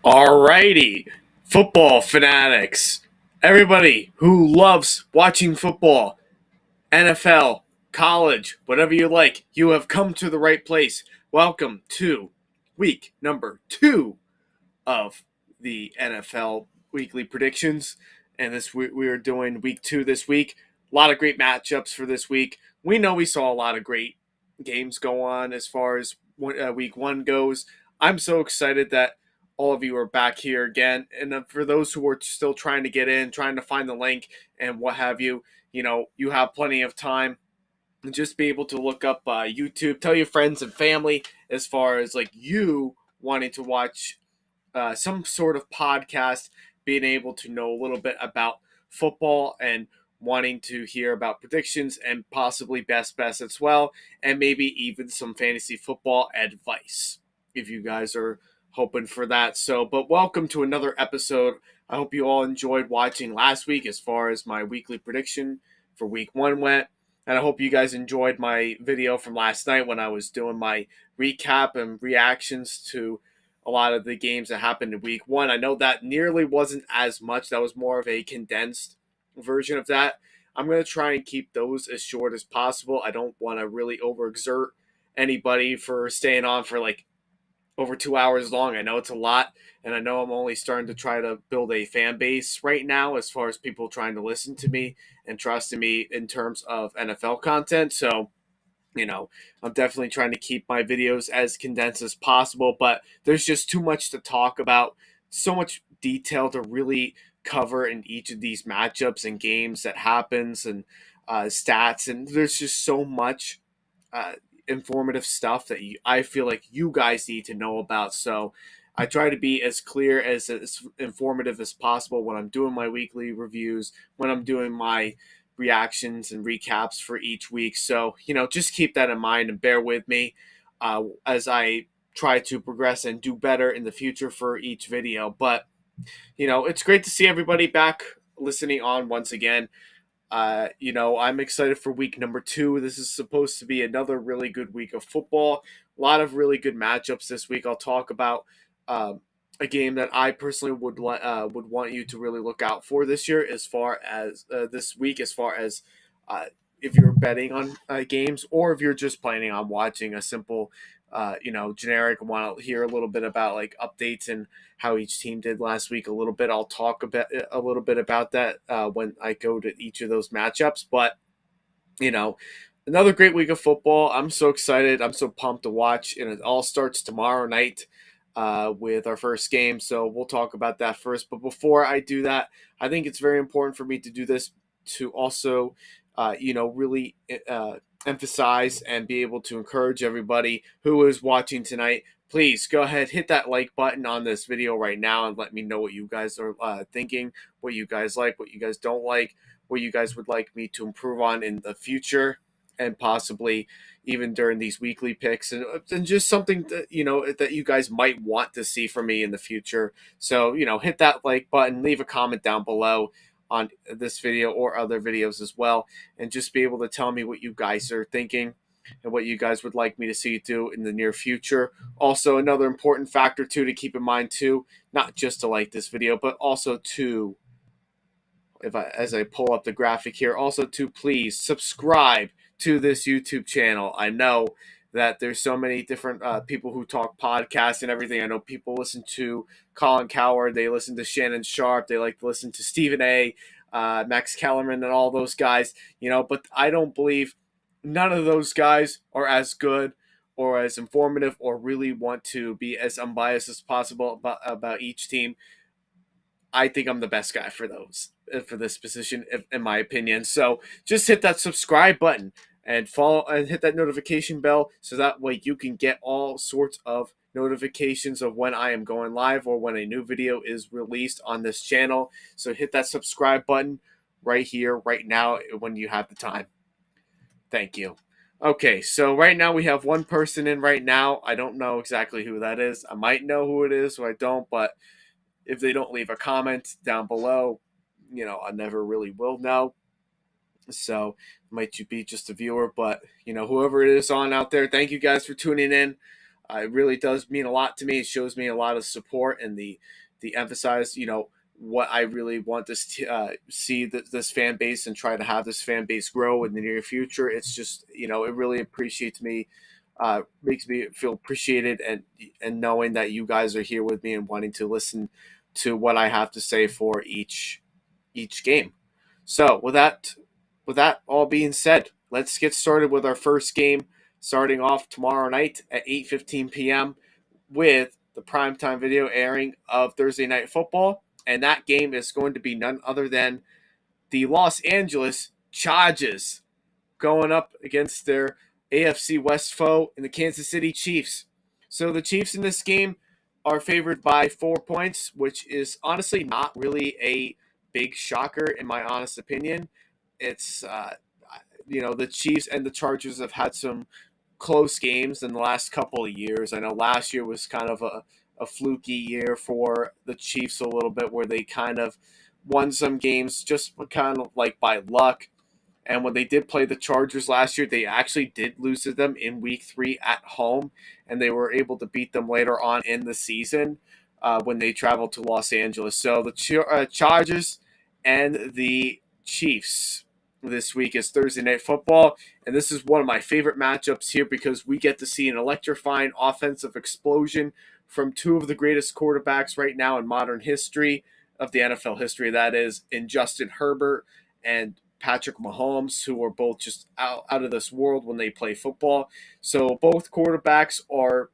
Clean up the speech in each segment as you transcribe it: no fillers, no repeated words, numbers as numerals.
Alrighty, football fanatics, everybody who loves watching football, NFL, college, whatever you like, you have come to the right place. Welcome to week number 2 of the NFL weekly predictions. And we are doing week 2 this week. A lot of great matchups for this week. We know we saw a lot of great games go on as far as week 1 goes. I'm so excited that all of you are back here again. And for those who are still trying to get in, trying to find the link and what have you, you have plenty of time. And just be able to look up YouTube, tell your friends and family as far as like you wanting to watch some sort of podcast, being able to know a little bit about football and wanting to hear about predictions and possibly best bets as well, and maybe even some fantasy football advice if you guys are hoping for that. So, but welcome to another episode. I hope you all enjoyed watching last week as far as my weekly prediction for week 1 went. And I hope you guys enjoyed my video from last night when I was doing my recap and reactions to a lot of the games that happened in week 1. I know that nearly wasn't as much. That was more of a condensed version of that. I'm going to try and keep those as short as possible. I don't want to really overexert anybody for staying on for like over 2 hours long. I know it's a lot, and I know I'm only starting to try to build a fan base right now as far as people trying to listen to me and trust in me in terms of NFL content. So, I'm definitely trying to keep my videos as condensed as possible, but there's just too much to talk about, so much detail to really cover in each of these matchups and games that happens and stats, and there's just so much uh, informative stuff that I feel like you guys need to know about. So I try to be as clear as informative as possible when I'm doing my weekly reviews, when I'm doing my reactions and recaps for each week. So, just keep that in mind and bear with me as I try to progress and do better in the future for each video. But, it's great to see everybody back listening on once again. I'm excited for week number 2. This is supposed to be another really good week of football. A lot of really good matchups this week. I'll talk about a game that I personally would want you to really look out for this year, as far as this week, as far as if you're betting on games or if you're just planning on watching a simple, generic. Want to hear a little bit about like updates and how each team did last week a little bit. I'll talk a little bit about that when I go to each of those matchups. But you know, another great week of football. I'm so excited. I'm so pumped to watch, and it all starts tomorrow night with our first game. So we'll talk about that first. But before I do that, I think it's very important for me to do this to also, really emphasize and be able to encourage everybody who is watching tonight. Please go ahead, hit that like button on this video right now and let me know what you guys are thinking, what you guys like, what you guys don't like, what you guys would like me to improve on in the future, and possibly even during these weekly picks, and just something that that you guys might want to see from me in the future. So hit that like button, leave a comment down below on this video or other videos as well, and just be able to tell me what you guys are thinking and what you guys would like me to see do in the near future. Also, another important factor too to keep in mind too, not just to like this video, but also to, as I pull up the graphic here, also to please subscribe to this YouTube channel. I know that there's so many different people who talk podcasts and everything. I know people listen to Colin Cowherd, they listen to Shannon Sharp, they like to listen to Stephen A, Max Kellerman, and all those guys. But I don't believe none of those guys are as good or as informative or really want to be as unbiased as possible about each team. I think I'm the best guy for this position, in my opinion. So just hit that subscribe button and follow and hit that notification bell so that way you can get all sorts of notifications of when I am going live or when a new video is released on this channel. So hit that subscribe button right here, right now, when you have the time. Thank you. Okay, so right now we have one person in right now. I don't know exactly who that is. I might know who it is, or I don't, but if they don't leave a comment down below, I never really will know. So it might be just a viewer, but whoever it is on out there, thank you guys for tuning in. It really does mean a lot to me. It shows me a lot of support and the emphasize, what I really want see this fan base and try to have this fan base grow in the near future. It's just, it really appreciates me, makes me feel appreciated, and knowing that you guys are here with me and wanting to listen to what I have to say for each game. So with that all being said, let's get started with our first game, starting off tomorrow night at 8:15 p.m. with the primetime video airing of Thursday Night Football. And that game is going to be none other than the Los Angeles Chargers going up against their AFC West foe in the Kansas City Chiefs. So the Chiefs in this game are favored by 4 points, which is honestly not really a big shocker in my honest opinion. It's the Chiefs and the Chargers have had some close games in the last couple of years. I know last year was kind of a fluky year for the Chiefs a little bit, where they kind of won some games just kind of like by luck. And when they did play the Chargers last year, they actually did lose to them in week 3 at home, and they were able to beat them later on in the season when they traveled to Los Angeles. So the Chargers and the Chiefs this week is Thursday Night Football, and this is one of my favorite matchups here because we get to see an electrifying offensive explosion from two of the greatest quarterbacks right now in modern history, of the NFL history, that is, in Justin Herbert and Patrick Mahomes, who are both just out of this world when they play football. So both quarterbacks are,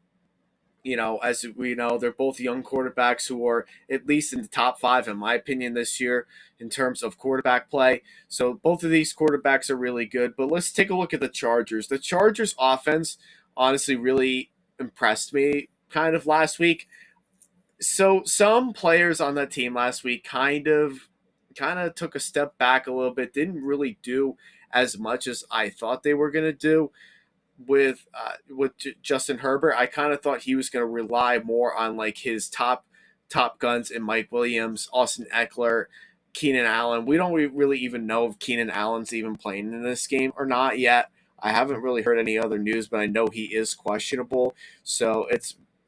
as we know, they're both young quarterbacks who are at least in the top 5, in my opinion, this year in terms of quarterback play. So both of these quarterbacks are really good. But let's take a look at the Chargers. The Chargers offense honestly really impressed me kind of last week. So some players on that team last week kind of took a step back a little bit, didn't really do as much as I thought they were going to do with Justin Herbert. I kind of thought he was going to rely more on like his top guns in Mike Williams, Austin Eckler, Keenan Allen. We don't really even know if Keenan Allen's even playing in this game or not yet. I haven't really heard any other news, but I know he is questionable. So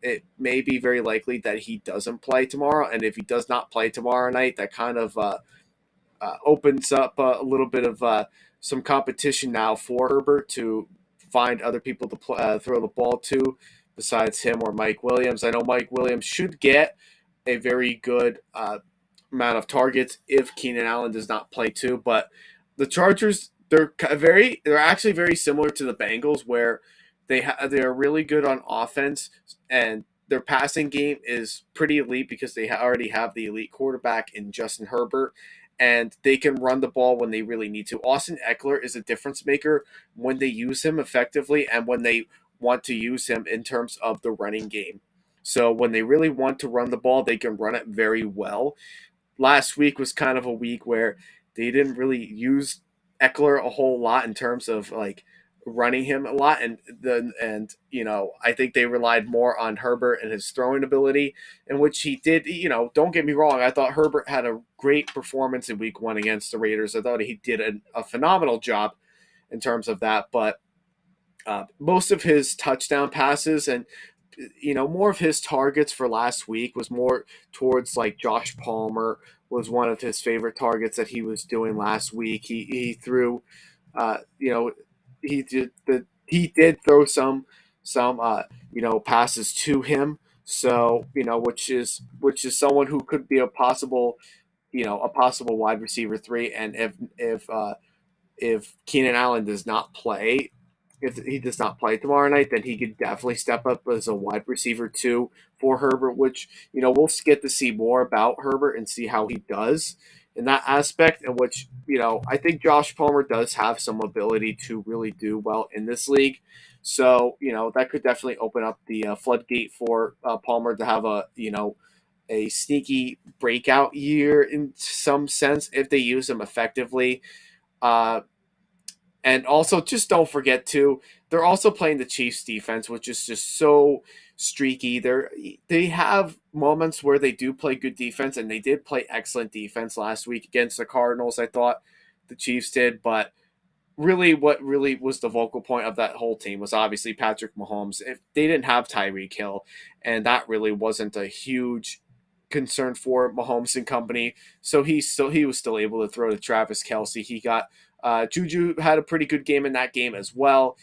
it may be very likely that he doesn't play tomorrow. And if he does not play tomorrow night, that kind of opens up a little bit of some competition now for Herbert to find other people to throw the ball to besides him or Mike Williams. I know Mike Williams should get a very good amount of targets if Keenan Allen does not play too. But the Chargers, they're actually very similar to the Bengals, where they're really good on offense, and their passing game is pretty elite because they already have the elite quarterback in Justin Herbert, and they can run the ball when they really need to. Austin Eckler is a difference maker when they use him effectively and when they want to use him in terms of the running game. So when they really want to run the ball, they can run it very well. Last week was kind of a week where they didn't really use Eckler a whole lot in terms of like running him a lot, and I think they relied more on Herbert and his throwing ability, in which he did. Don't get me wrong, I thought Herbert had a great performance in week 1 against the Raiders. I thought he did a phenomenal job in terms of that, but most of his touchdown passes and more of his targets for last week was more towards like Josh Palmer was one of his favorite targets that he was doing last week. He threw, uh, you know, he did throw some passes to him. So which is someone who could be a possible wide receiver 3. And if Keenan Allen does not play, if he does not play tomorrow night, then he could definitely step up as a wide receiver 2 for Herbert, which, we'll get to see more about Herbert and see how he does in that aspect, in which, I think Josh Palmer does have some ability to really do well in this league. So, that could definitely open up the floodgate for Palmer to have a sneaky breakout year in some sense if they use him effectively. And also, just don't forget too, they're also playing the Chiefs defense, which is just so streaky. They have moments where they do play good defense, and they did play excellent defense last week against the Cardinals. I thought the Chiefs did, but really what really was the vocal point of that whole team was obviously Patrick Mahomes. If they didn't have Tyreek Hill, and that really wasn't a huge concern for Mahomes and company, so he was still able to throw to Travis Kelsey. He got Juju had a pretty good game in that game as well,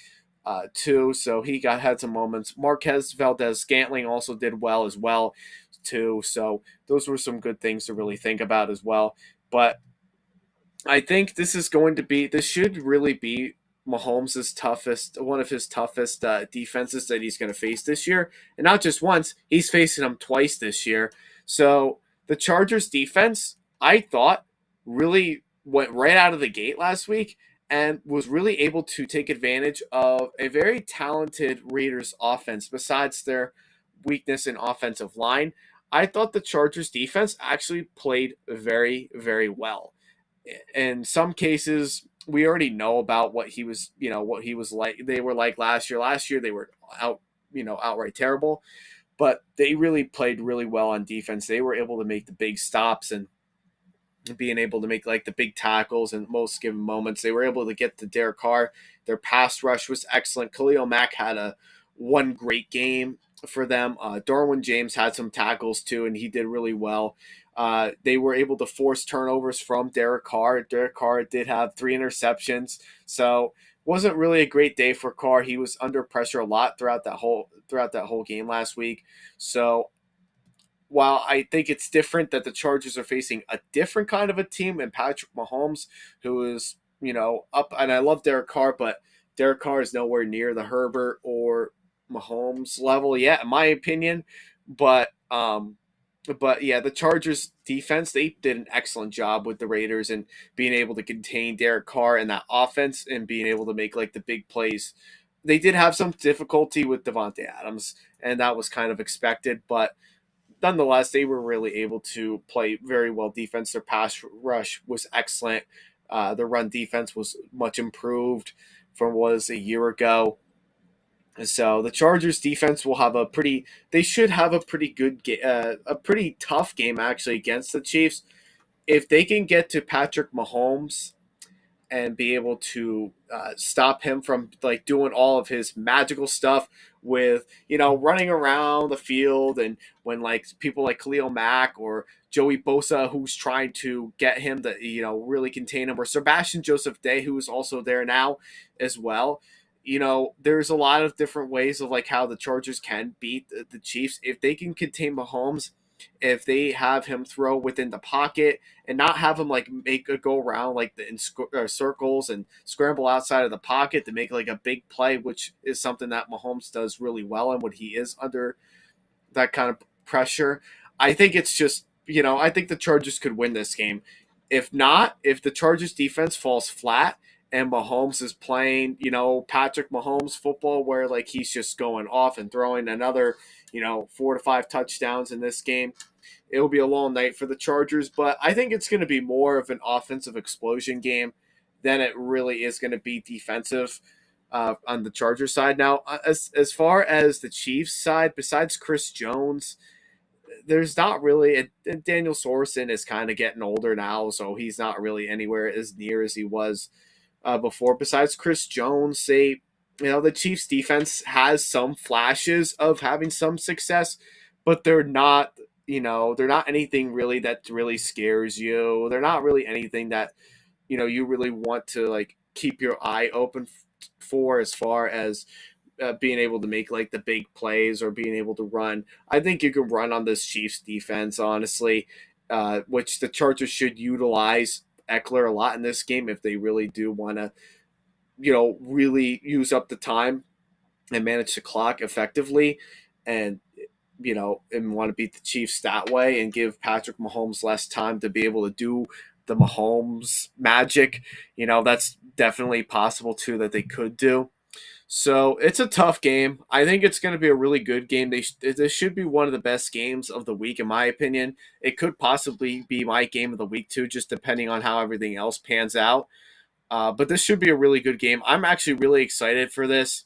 too. So he had some moments. Marquez Valdez Scantling also did well as well, too. So those were some good things to really think about as well. But I think this should really be Mahomes' toughest, one of his toughest defenses that he's going to face this year. And not just once, he's facing them twice this year. So the Chargers defense, I thought, really went right out of the gate last week and was really able to take advantage of a very talented Raiders offense besides their weakness in offensive line. I thought the Chargers defense actually played very, very well. In some cases, we already know about what he was like. They were like last year. Last year they were outright terrible, but they really played really well on defense. They were able to make the big stops and being able to make like the big tackles in most given moments. They were able to get to Derek Carr. Their pass rush was excellent. Khalil Mack had a one great game for them. Darwin James had some tackles too, and he did really well. They were able to force turnovers from Derek Carr. Derek Carr did have 3 interceptions, so wasn't really a great day for Carr. He was under pressure a lot throughout that whole game last week. So while I think it's different that the Chargers are facing a different kind of a team and Patrick Mahomes, who is, up, and I love Derek Carr, but Derek Carr is nowhere near the Herbert or Mahomes level yet, in my opinion. But yeah, the Chargers defense, they did an excellent job with the Raiders and being able to contain Derek Carr and that offense and being able to make like the big plays. They did have some difficulty with Devontae Adams, and that was kind of expected, but nonetheless, they were really able to play very well defense. Their pass rush was excellent. Their run defense was much improved from what was a year ago. So the Chargers defense will have they should have a pretty good, a pretty tough game actually against the Chiefs. If they can get to Patrick Mahomes and be able to stop him from like doing all of his magical stuff with running around the field, and when like people like Khalil Mack or Joey Bosa who's trying to get him to really contain him, or Sebastian Joseph Day who is also there now as well. There's a lot of different ways of like how the Chargers can beat the Chiefs if they can contain Mahomes, if they have him throw within the pocket and not have him like make a go around like circles and scramble outside of the pocket to make like a big play, which is something that Mahomes does really well and when he is under that kind of pressure. I think it's just I think the Chargers could win this game. If not, if the Chargers defense falls flat and Mahomes is playing, Patrick Mahomes football where like he's just going off and throwing another, 4 to 5 touchdowns in this game, it'll be a long night for the Chargers. But I think it's going to be more of an offensive explosion game than it really is going to be defensive on the Chargers side. Now, as far as the Chiefs side, besides Chris Jones, there's not really Daniel Sorensen is kind of getting older now, so he's not really anywhere as near as he was before. Besides Chris Jones, the Chiefs defense has some flashes of having some success, but they're not, they're not anything really that really scares you. They're not really anything that, you really want to like keep your eye open for as far as being able to make like the big plays or being able to run. I think you can run on this Chiefs defense, honestly, which the Chargers should utilize Eckler a lot in this game if they really do want to, really use up the time and manage the clock effectively, and and want to beat the Chiefs that way and give Patrick Mahomes less time to be able to do the Mahomes magic. That's definitely possible too that they could do. So it's a tough game. I think it's going to be a really good game. This should be one of the best games of the week, in my opinion. It could possibly be my game of the week too, just depending on how everything else pans out. But this should be a really good game. I'm actually really excited for this.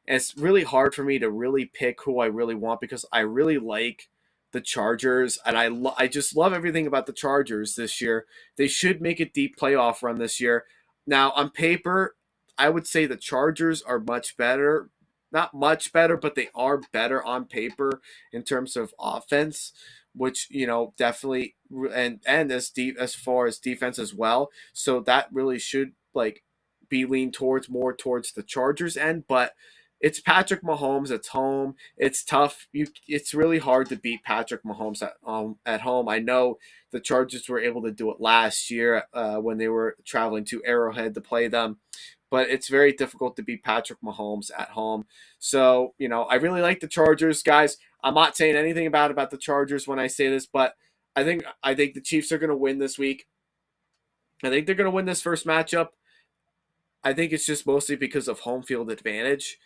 And it's really hard for me to really pick who I really want because I really like the Chargers, and I just love everything about the Chargers this year. They should make a deep playoff run this year. Now, on paper, I would say the Chargers are much better. Not much better, but they are better on paper in terms of offense, which definitely, and as far as defense as well. So that really should be leaned towards more towards the Chargers end, but it's Patrick Mahomes. It's home. It's tough. It's really hard to beat Patrick Mahomes at home. I know the Chargers were able to do it last year when they were traveling to Arrowhead to play them, but it's very difficult to beat Patrick Mahomes at home. So I really like the Chargers, guys. I'm not saying anything about the Chargers when I say this, but I think the Chiefs are going to win this week. I think they're going to win this first matchup. I think it's just mostly because of home field advantage.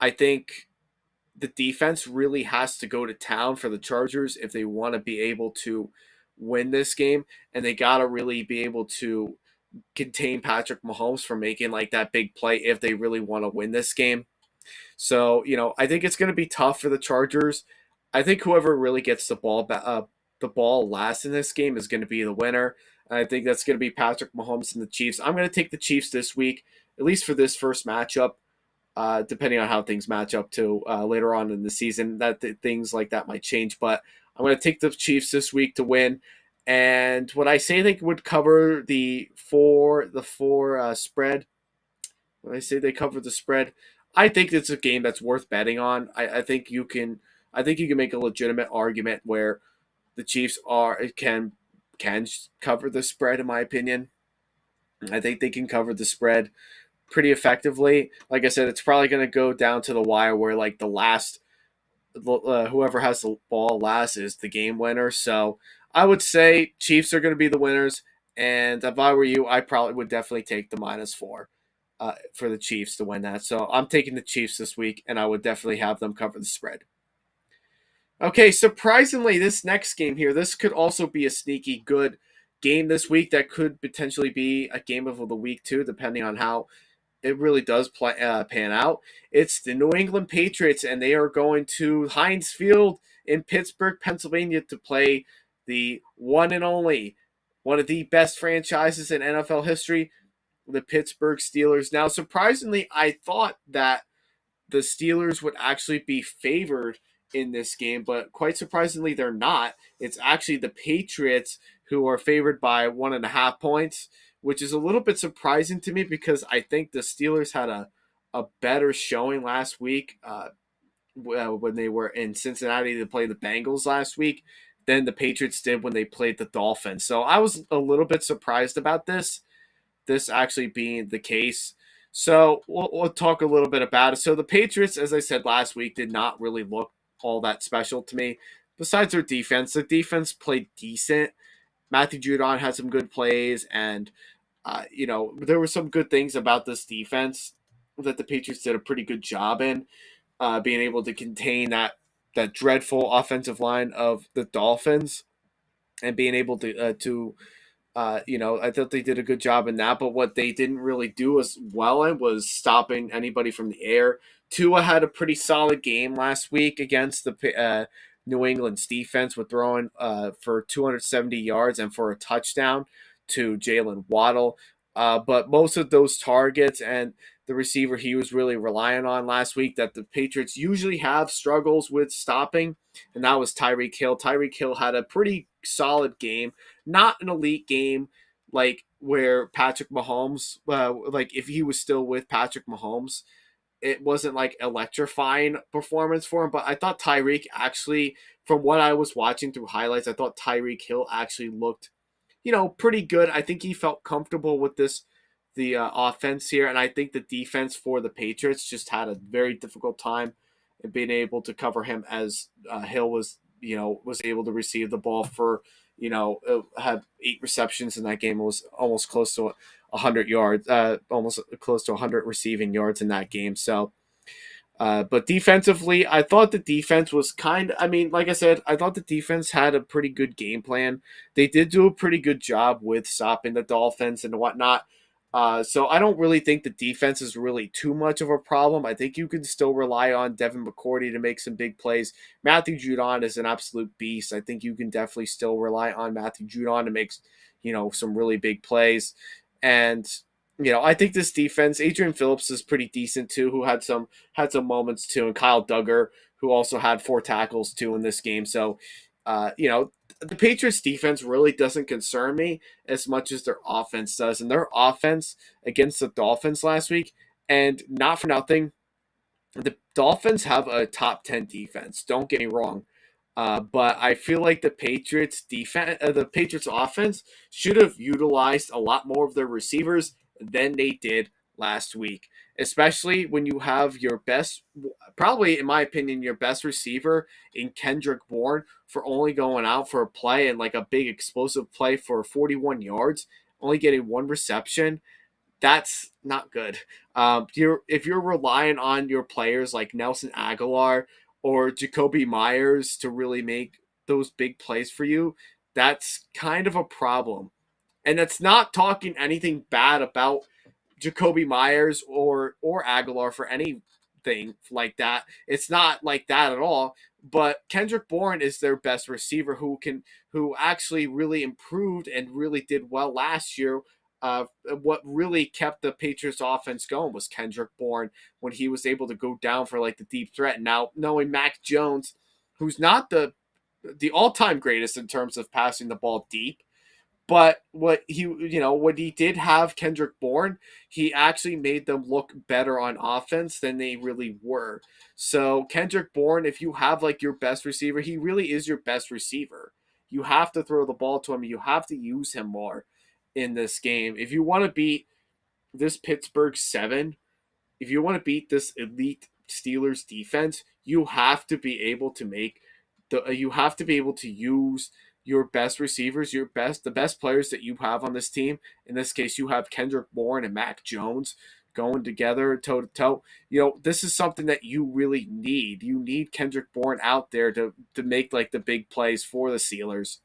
I think the defense really has to go to town for the Chargers if they want to be able to win this game, and they got to really be able to contain Patrick Mahomes from making that big play if they really want to win this game. So, I think it's going to be tough for the Chargers. I think whoever really gets the ball last in this game is going to be the winner. And I think that's going to be Patrick Mahomes and the Chiefs. I'm going to take the Chiefs this week, at least for this first matchup. Depending on how things match up to later on in the season, things like that might change. But I'm going to take the Chiefs this week to win. And what I say they would cover the four spread. When I say they cover the spread, I think it's a game that's worth betting on. I think you can. I think you can make a legitimate argument where the Chiefs can cover the spread. In my opinion, I think they can cover the spread pretty effectively. Like I said, it's probably going to go down to the wire where the last whoever has the ball last is the game winner. So I would say Chiefs are going to be the winners. And if I were you, I probably would definitely take the -4 for the Chiefs to win that. So I'm taking the Chiefs this week, and I would definitely have them cover the spread. Okay, surprisingly, this next game here, this could also be a sneaky good game this week. That could potentially be a game of the week too, depending on how it really does pan out. It's the New England Patriots, and they are going to Heinz Field in Pittsburgh, Pennsylvania, to play the one and only, one of the best franchises in NFL history, the Pittsburgh Steelers. Now, surprisingly, I thought that the Steelers would actually be favored in this game, but quite surprisingly, they're not. It's actually the Patriots who are favored by 1.5 points, which is a little bit surprising to me because I think the Steelers had a better showing last week when they were in Cincinnati to play the Bengals last week than the Patriots did when they played the Dolphins. So I was a little bit surprised about this actually being the case. So we'll talk a little bit about it. So the Patriots, as I said last week, did not really look all that special to me. Besides their defense, the defense played decent. Matthew Judon had some good plays, and there were some good things about this defense that the Patriots did a pretty good job in, being able to contain that dreadful offensive line of the Dolphins, and being able to I thought they did a good job in that. But what they didn't really do as well in was stopping anybody from the air. Tua had a pretty solid game last week against the New England's defense with throwing for 270 yards and for a touchdown to Jalen Waddle. But most of those targets and the receiver he was really relying on last week that the Patriots usually have struggles with stopping, and that was Tyreek Hill. Tyreek Hill had a pretty solid game, not an elite game like where Patrick Mahomes, if he was still with Patrick Mahomes, it wasn't like electrifying performance for him. But I thought Tyreek actually, from what I was watching through highlights, I thought Tyreek Hill actually looked pretty good. I think he felt comfortable with the offense here, and I think the defense for the Patriots just had a very difficult time in being able to cover him as Hill was able to receive the ball for had 8 receptions in that game. It was almost close to 100 yards, almost close to 100 receiving yards in that game. So. But defensively, I thought the defense was like I said, I thought the defense had a pretty good game plan. They did do a pretty good job with stopping the Dolphins and whatnot. So I don't really think the defense is really too much of a problem. I think you can still rely on Devin McCourty to make some big plays. Matthew Judon is an absolute beast. I think you can definitely still rely on Matthew Judon to make, some really big plays. And I think this defense, Adrian Phillips is pretty decent too, who had some moments too, and Kyle Duggar, who also had 4 tackles too in this game. So, the Patriots defense really doesn't concern me as much as their offense does, and their offense against the Dolphins last week, and not for nothing, the Dolphins have a top 10 defense. Don't get me wrong. But I feel like the Patriots offense should have utilized a lot more of their receivers than they did last week, especially when you have your best, probably in my opinion, your best receiver in Kendrick Bourne for only going out for a play and like a big explosive play for 41 yards, only getting 1 reception. That's not good. If you're relying on your players like Nelson Aguilar or Jacoby Myers to really make those big plays for you, that's kind of a problem. And that's not talking anything bad about Jacoby Myers or Aguilar for anything like that. It's not like that at all. But Kendrick Bourne is their best receiver who actually really improved and really did well last year. What really kept the Patriots offense going was Kendrick Bourne when he was able to go down for like the deep threat. Now knowing Mac Jones, who's not the all time greatest in terms of passing the ball deep, but what he did have Kendrick Bourne, he actually made them look better on offense than they really were. So Kendrick Bourne, if you have like your best receiver, he really is your best receiver. You have to throw the ball to him. You have to use him more in this game. If you want to beat this Pittsburgh 7, if you want to beat this elite Steelers defense, you have to be able to you have to be able to use your best receivers, the best players that you have on this team. In this case, you have Kendrick Bourne and Mac Jones going together toe to toe. This is something that you really need. You need Kendrick Bourne out there to make like the big plays for the Steelers.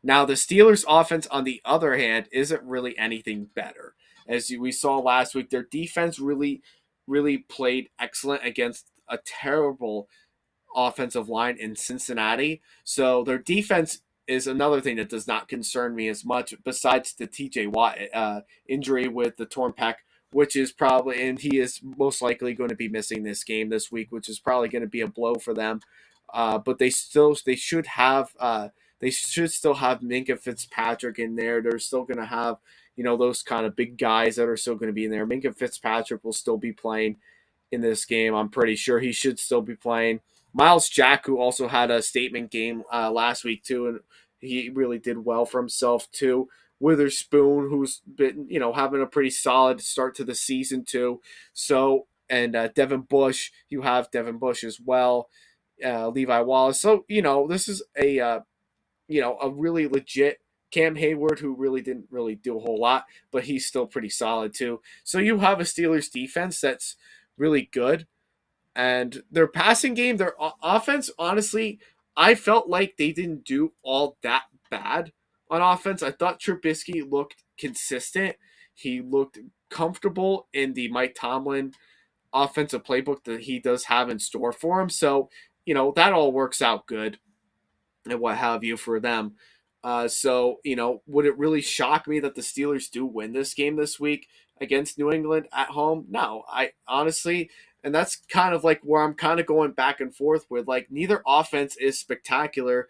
Now, the Steelers' offense, on the other hand, isn't really anything better. As we saw last week, their defense really, really played excellent against a terrible offensive line in Cincinnati. So their defense is another thing that does not concern me as much, besides the TJ Watt injury with the torn pec, which is probably, and he is most likely going to be missing this game this week, which is probably going to be a blow for them. But they should still have Minka Fitzpatrick in there. They're still going to have those kind of big guys that are still going to be in there. Minka Fitzpatrick will still be playing in this game. I'm pretty sure he should still be playing. Miles Jack, who also had a statement game last week too, and he really did well for himself too. Witherspoon, who's been having a pretty solid start to the season too. So and Devin Bush, you have Devin Bush as well. Levi Wallace. So this is a really legit Cam Hayward, who really didn't really do a whole lot, but he's still pretty solid too. So you have a Steelers defense that's really good, and their passing game, their offense, honestly, I felt like they didn't do all that bad on offense. I thought Trubisky looked consistent. He looked comfortable in the Mike Tomlin offensive playbook that he does have in store for him. So, that all works out good and what have you for them. Would it really shock me that the Steelers do win this game this week against New England at home? No, I honestly, and that's kind of like where I'm kind of going back and forth with, like, neither offense is spectacular.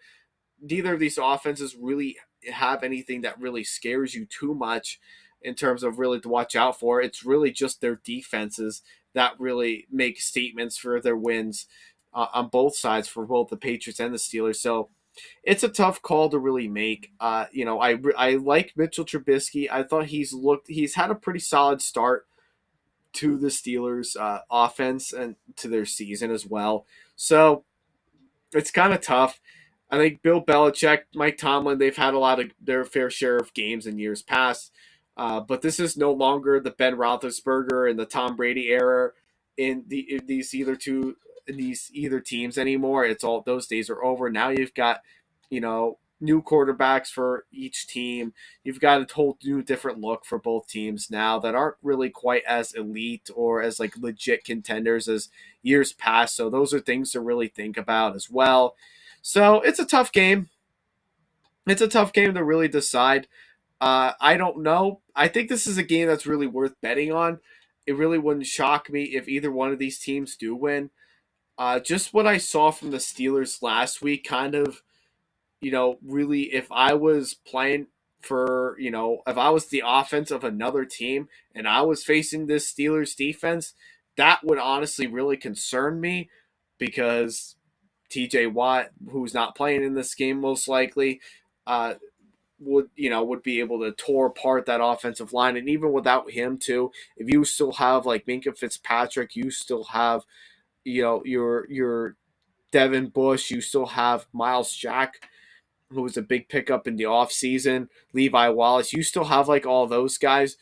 Neither of these offenses really have anything that really scares you too much in terms of really to watch out for. It's really just their defenses that really make statements for their wins on both sides for both the Patriots and the Steelers. So it's a tough call to really make. I like Mitchell Trubisky. I thought he's had a pretty solid start to the Steelers offense and to their season as well. So it's kind of tough. I think Bill Belichick, Mike Tomlin, they've had a lot of their fair share of games in years past. But this is no longer the Ben Roethlisberger and the Tom Brady era in these either teams anymore. It's all, those days are over. Now you've got, new quarterbacks for each team. You've got a whole new different look for both teams now that aren't really quite as elite or as like legit contenders as years past. So those are things to really think about as well. So it's a tough game. It's a tough game to really decide. I don't know. I think this is a game that's really worth betting on. It really wouldn't shock me if either one of these teams do win. Just what I saw from the Steelers last week, kind of, really, if I was playing for, if I was the offense of another team and I was facing this Steelers defense, that would honestly really concern me because TJ Watt, who's not playing in this game most likely, uh, would be able to tore apart that offensive line. And even without him too, if you still have like Minka Fitzpatrick, you still have your Devin Bush, you still have Miles Jack, who was a big pickup in the offseason, Levi Wallace, you still have like all those guys.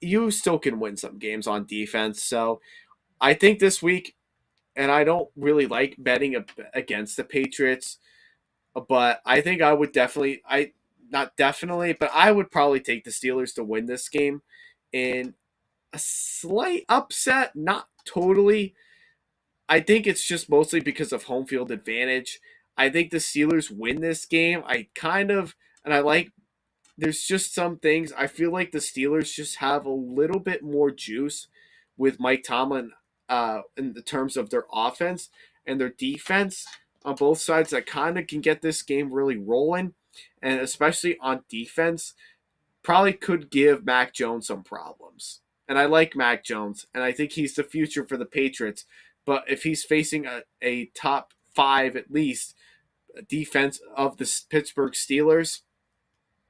You still can win some games on defense. So I think this week, and I don't really like betting against the Patriots, but I think I would definitely, I not definitely, but I would probably take the Steelers to win this game in a slight upset, not totally. I think it's just mostly because of home field advantage. I think the Steelers win this game. And I like, there's just some things. I feel like the Steelers just have a little bit more juice with Mike Tomlin in the terms of their offense and their defense on both sides that kind of can get this game really rolling. And especially on defense, probably could give Mac Jones some problems. And I like Mac Jones, and I think he's the future for the Patriots. But if he's facing a top five, at least, defense of the Pittsburgh Steelers,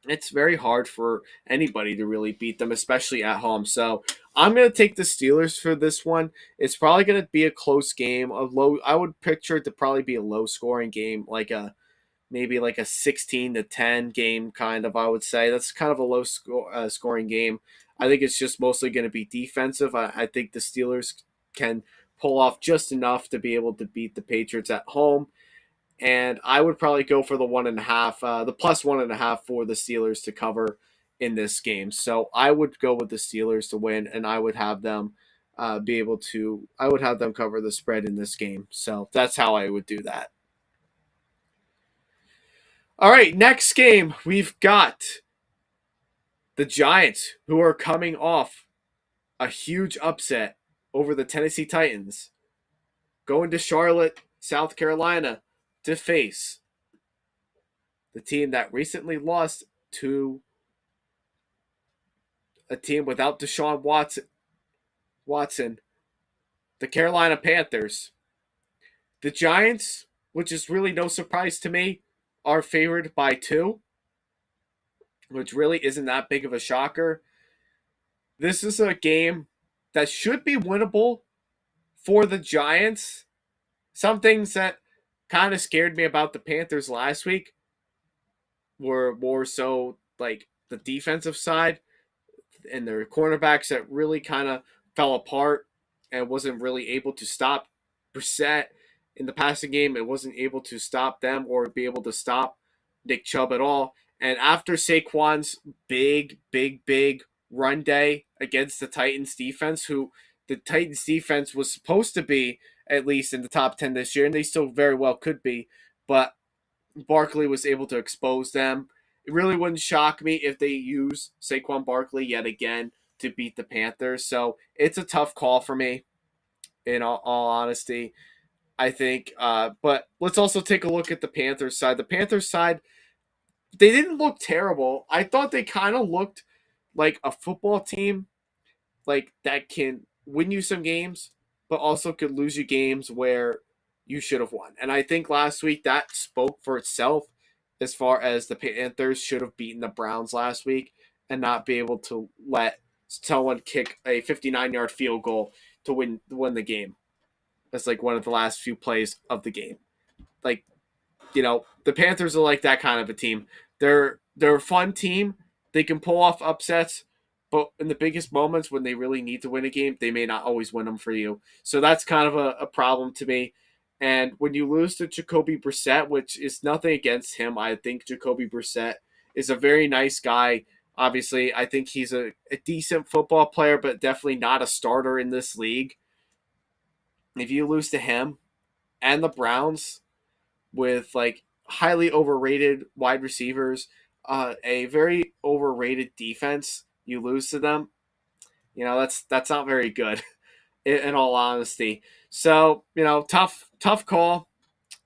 it's very hard for anybody to really beat them, especially at home. So I'm going to take the Steelers for this one. It's probably going to be a close game. I would picture it to probably be a low scoring game, like a maybe like a 16-10 game, kind of. I would say that's kind of a scoring game. I think it's just mostly going to be defensive. I think the Steelers can pull off just enough to be able to beat the Patriots at home. And I would probably go for the 1.5, the plus 1.5 for the Steelers to cover in this game. So I would go with the Steelers to win, and I would have them I would have them cover the spread in this game. So that's how I would do that. All right, next game, we've got the Giants, who are coming off a huge upset over the Tennessee Titans, going to Charlotte, South Carolina to face the team that recently lost to a team without Deshaun Watson, the Carolina Panthers. The Giants, which is really no surprise to me, are favored by 2, which really isn't that big of a shocker. This is a game that should be winnable for the Giants. Some things that kind of scared me about the Panthers last week were more so like the defensive side and their cornerbacks that really kind of fell apart and wasn't really able to stop Brissett in the passing game. It wasn't able to stop them or be able to stop Nick Chubb at all. And after Saquon's big run day against the Titans defense, who the Titans defense was supposed to be at least in the top 10 this year, and they still very well could be, but Barkley was able to expose them. It really wouldn't shock me if they use Saquon Barkley yet again to beat the Panthers. So it's a tough call for me, in all honesty. I think, but let's also take a look at the Panthers side. The Panthers side, they didn't look terrible. I thought they kind of looked like a football team, like that can win you some games, but also could lose you games where you should have won. And I think last week that spoke for itself as far as the Panthers should have beaten the Browns last week and not be able to let someone kick a 59-yard field goal to win the game. That's like one of the last few plays of the game. Like, the Panthers are like that kind of a team. They're a fun team. They can pull off upsets, but in the biggest moments when they really need to win a game, they may not always win them for you. So that's kind of a problem to me. And when you lose to Jacoby Brissett, which is nothing against him, I think Jacoby Brissett is a very nice guy. Obviously, I think he's a decent football player, but definitely not a starter in this league. If you lose to him and the Browns with like highly overrated wide receivers, a very overrated defense, you lose to them. That's not very good, in all honesty. So tough call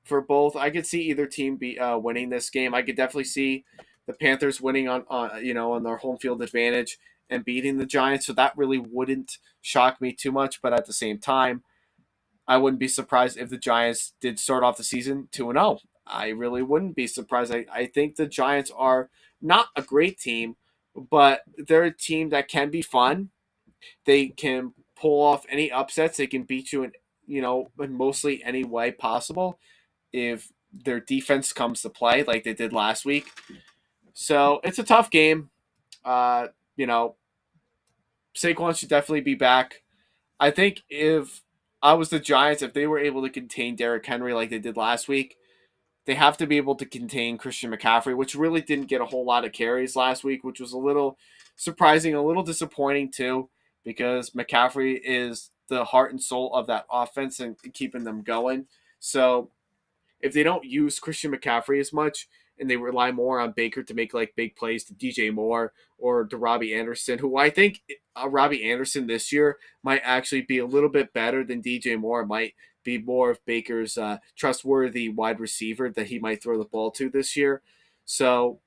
for both. I could see either team be winning this game. I could definitely see the Panthers winning on their home field advantage and beating the Giants. So that really wouldn't shock me too much. But at the same time, I wouldn't be surprised if the Giants did start off the season 2-0. I really wouldn't be surprised. I think the Giants are not a great team, but they're a team that can be fun. They can pull off any upsets. They can beat you in mostly any way possible if their defense comes to play like they did last week. So it's a tough game. Uh, you know, Saquon should definitely be back. I think if I was the Giants, if they were able to contain Derrick Henry like they did last week, they have to be able to contain Christian McCaffrey, which really didn't get a whole lot of carries last week, which was a little surprising, a little disappointing too, because McCaffrey is the heart and soul of that offense and keeping them going. So if they don't use Christian McCaffrey as much and they rely more on Baker to make like big plays to DJ Moore or to Robbie Anderson, who I think Robbie Anderson this year might actually be a little bit better than DJ Moore, might be more of Baker's trustworthy wide receiver that he might throw the ball to this year. So,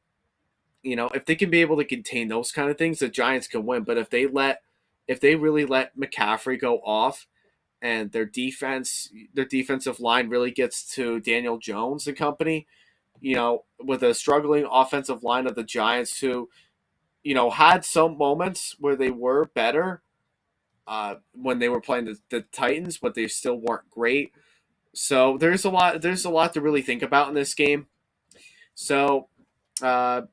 if they can be able to contain those kind of things, the Giants can win. But if they really let McCaffrey go off, and their defensive line really gets to Daniel Jones and company, with a struggling offensive line of the Giants who, had some moments where they were better when they were playing the Titans, but they still weren't great. So there's a lot to really think about in this game. So uh,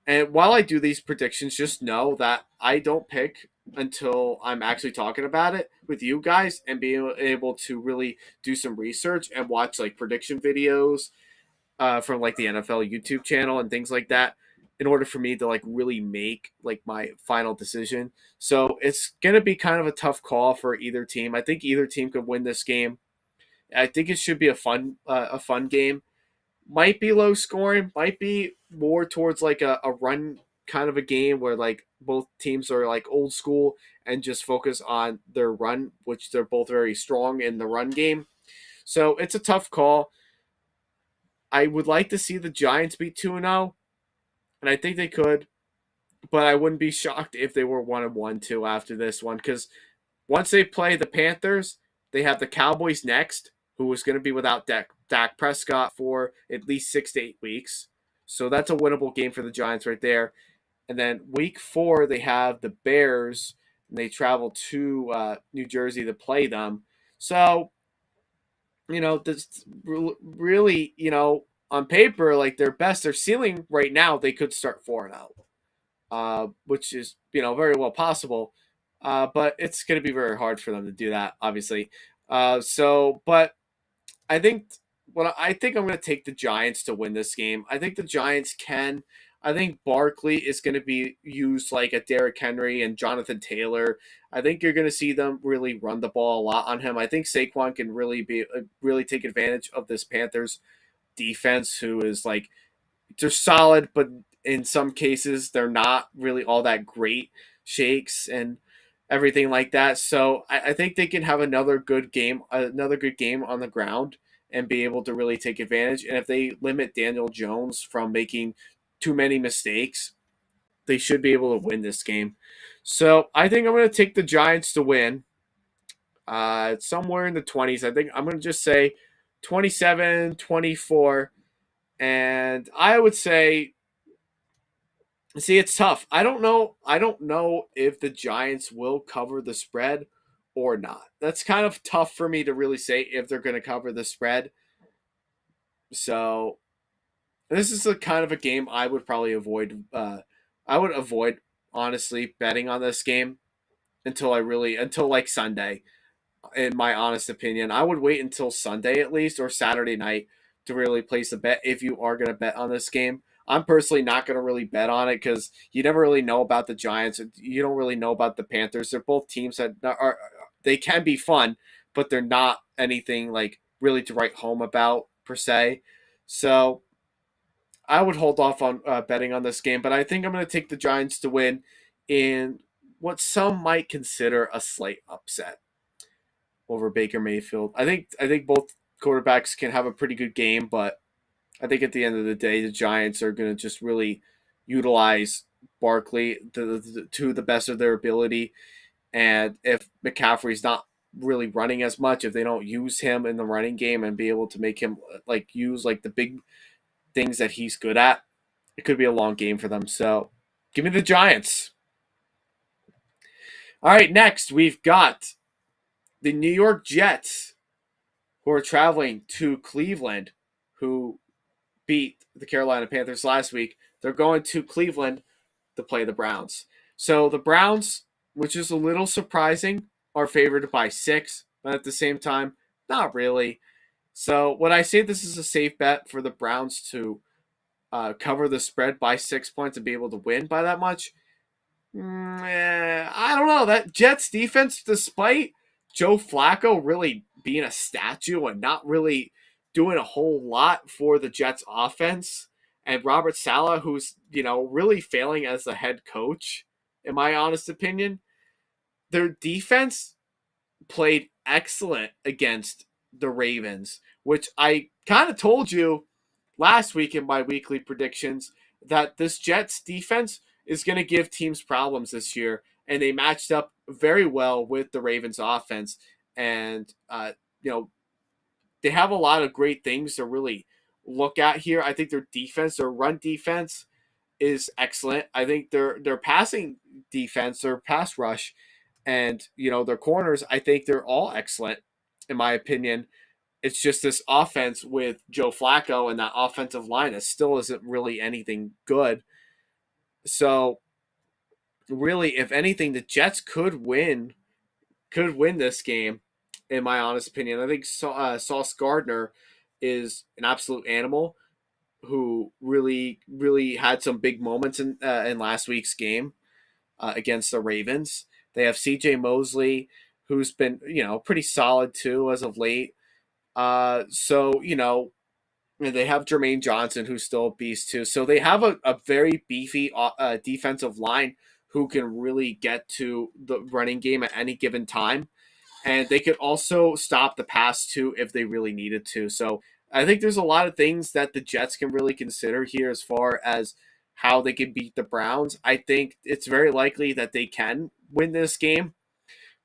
and while I do these predictions, just know that I don't pick until I'm actually talking about it with you guys and being able to really do some research and watch like prediction videos from like the NFL YouTube channel and things like that in order for me to like really make like my final decision. So it's going to be kind of a tough call for either team. I think either team could win this game. I think it should be a fun game. Might be low scoring, might be more towards like a run kind of a game where like both teams are like old school and just focus on their run, which they're both very strong in the run game. So it's a tough call. I would like to see the Giants be 2-0, and I think they could, but I wouldn't be shocked if they were 1-1 too after this one because once they play the Panthers, they have the Cowboys next, who is going to be without Dak Prescott for at least 6 to 8 weeks. So that's a winnable game for the Giants right there. And then week 4, they have the Bears, and they travel to New Jersey to play them. So, this really, on paper, like their ceiling right now, they could start 4-0, which is, very well possible. But it's going to be very hard for them to do that, obviously. But I think I'm going to take the Giants to win this game. I think the Giants can. I think Barkley is going to be used like a Derrick Henry and Jonathan Taylor. I think you're going to see them really run the ball a lot on him. I think Saquon can really take advantage of this Panthers defense, who is like they're solid, but in some cases they're not really all that great shakes and everything like that. So I think they can have another good game on the ground and be able to really take advantage. And if they limit Daniel Jones from making too many mistakes, they should be able to win this game. So I think I'm going to take the Giants to win. Somewhere in the 20s. I think I'm going to just say 27-24. And I would say, see, it's tough. I don't know. I don't know if the Giants will cover the spread or not. That's kind of tough for me to really say if they're going to cover the spread. So this is a kind of a game I would probably avoid. I would avoid honestly betting on this game until like Sunday. In my honest opinion, I would wait until Sunday at least or Saturday night to really place a bet if you are going to bet on this game. I'm personally not going to really bet on it because you never really know about the Giants. You don't really know about the Panthers. They're both teams that they can be fun, but they're not anything like really to write home about per se. So I would hold off on betting on this game, but I think I'm going to take the Giants to win in what some might consider a slight upset over Baker Mayfield. I think both quarterbacks can have a pretty good game, but I think at the end of the day, the Giants are going to just really utilize Barkley to the best of their ability. And if McCaffrey's not really running as much, if they don't use him in the running game and be able to make him like use like the big things that he's good at, it could be a long game for them. So give me the Giants. All right, next we've got the New York Jets, who are traveling to Cleveland, who beat the Carolina Panthers last week. They're going to Cleveland to play the Browns. So the Browns, which is a little surprising, are favored by 6, but at the same time, not really. So when I say this is a safe bet for the Browns to cover the spread by 6 points and be able to win by that much, I don't know. That Jets defense, despite Joe Flacco really being a statue and not really doing a whole lot for the Jets offense, and Robert Saleh, who's, really failing as a head coach, in my honest opinion, their defense played excellent against the Ravens, which I kind of told you last week in my weekly predictions that this Jets defense is going to give teams problems this year, and they matched up very well with the Ravens offense. And you know, they have a lot of great things to really look at here. I think their defense, their run defense, is excellent. I think their passing defense, their pass rush, and their corners, I think they're all excellent, in my opinion. It's just this offense with Joe Flacco and that offensive line that still isn't really anything good. So really, if anything, the Jets could win this game, in my honest opinion. I think Sauce Gardner is an absolute animal who really, really had some big moments in last week's game against the Ravens. They have C.J. Mosley, who's been pretty solid too as of late. They have Jermaine Johnson, who's still a beast too. So they have a very beefy defensive line who can really get to the running game at any given time. And they could also stop the pass too if they really needed to. So I think there's a lot of things that the Jets can really consider here as far as how they can beat the Browns. I think it's very likely that they can win this game.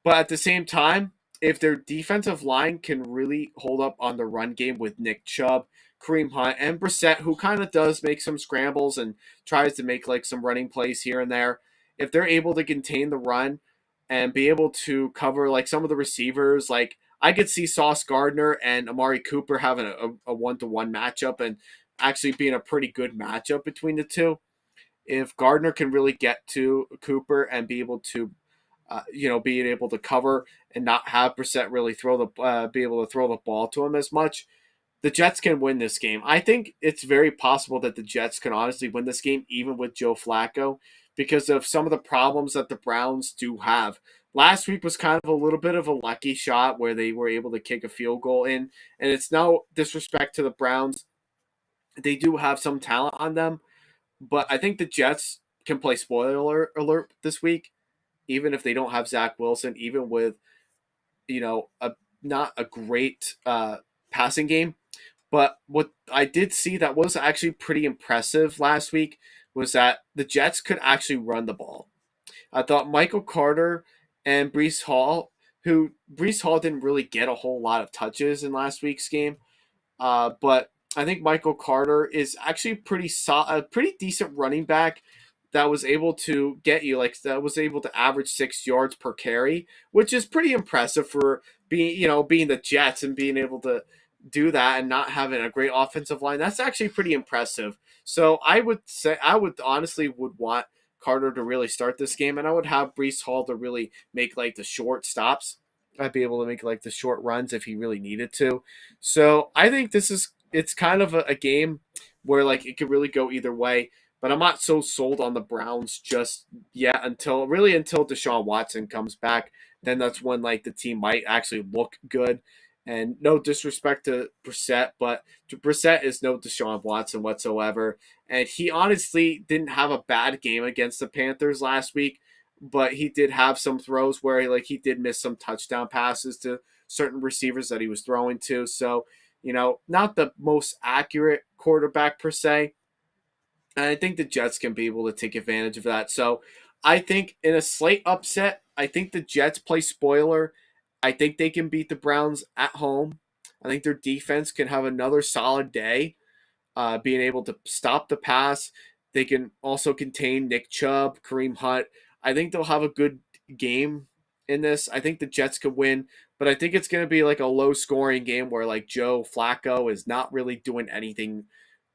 But at the same time, if their defensive line can really hold up on the run game with Nick Chubb, Kareem Hunt, and Brissett, who kind of does make some scrambles and tries to make like some running plays here and there, if they're able to contain the run and be able to cover like some of the receivers, like I could see Sauce Gardner and Amari Cooper having a one-to-one matchup and actually being a pretty good matchup between the two. If Gardner can really get to Cooper and be able to being able to cover and not have Brissett really be able to throw the ball to him as much, the Jets can win this game. I think it's very possible that the Jets can honestly win this game even with Joe Flacco because of some of the problems that the Browns do have. Last week was kind of a little bit of a lucky shot where they were able to kick a field goal in, and it's no disrespect to the Browns. They do have some talent on them, but I think the Jets can play spoiler alert this week, even if they don't have Zach Wilson, even with a not a great passing game. But what I did see that was actually pretty impressive last week was that the Jets could actually run the ball. I thought Michael Carter and Breece Hall, who Breece Hall didn't really get a whole lot of touches in last week's game, but I think Michael Carter is actually a pretty decent running back that was able to get you that was able to average 6 yards per carry, which is pretty impressive for being the Jets and being able to do that and not having a great offensive line. That's actually pretty impressive. So I would honestly would want Carter to really start this game, and I would have Breece Hall to really make like the short stops. I'd be able to make like the short runs if he really needed to. So I think it's kind of a game where like it could really go either way. But I'm not so sold on the Browns just yet until Deshaun Watson comes back. Then that's when like the team might actually look good And no disrespect to Brissett, but Brissett is no Deshaun Watson whatsoever. And he honestly didn't have a bad game against the Panthers last week, but he did have some throws where he did miss some touchdown passes to certain receivers that he was throwing to. So, not the most accurate quarterback per se. And I think the Jets can be able to take advantage of that. So I think in a slight upset, I think the Jets play spoiler. I think they can beat the Browns at home. I think their defense can have another solid day, being able to stop the pass. They can also contain Nick Chubb, Kareem Hunt. I think they'll have a good game in this. I think the Jets could win, but I think it's going to be like a low scoring game where Joe Flacco is not really doing anything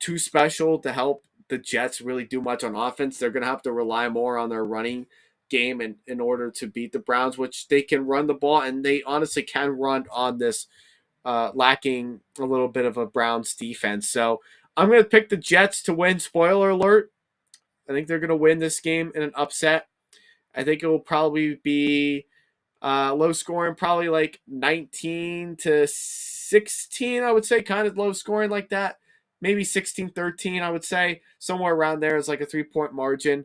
too special to help the Jets really do much on offense. They're going to have to rely more on their running game in order to beat the Browns, which they can run the ball, and they honestly can run on this lacking a little bit of a Browns defense. So I'm going to pick the Jets to win. Spoiler alert. I think they're going to win this game in an upset. I think it will probably be low scoring, probably like 19-16, I would say, kind of low scoring like that. Maybe 16-13, I would say. Somewhere around there is like a 3-point margin.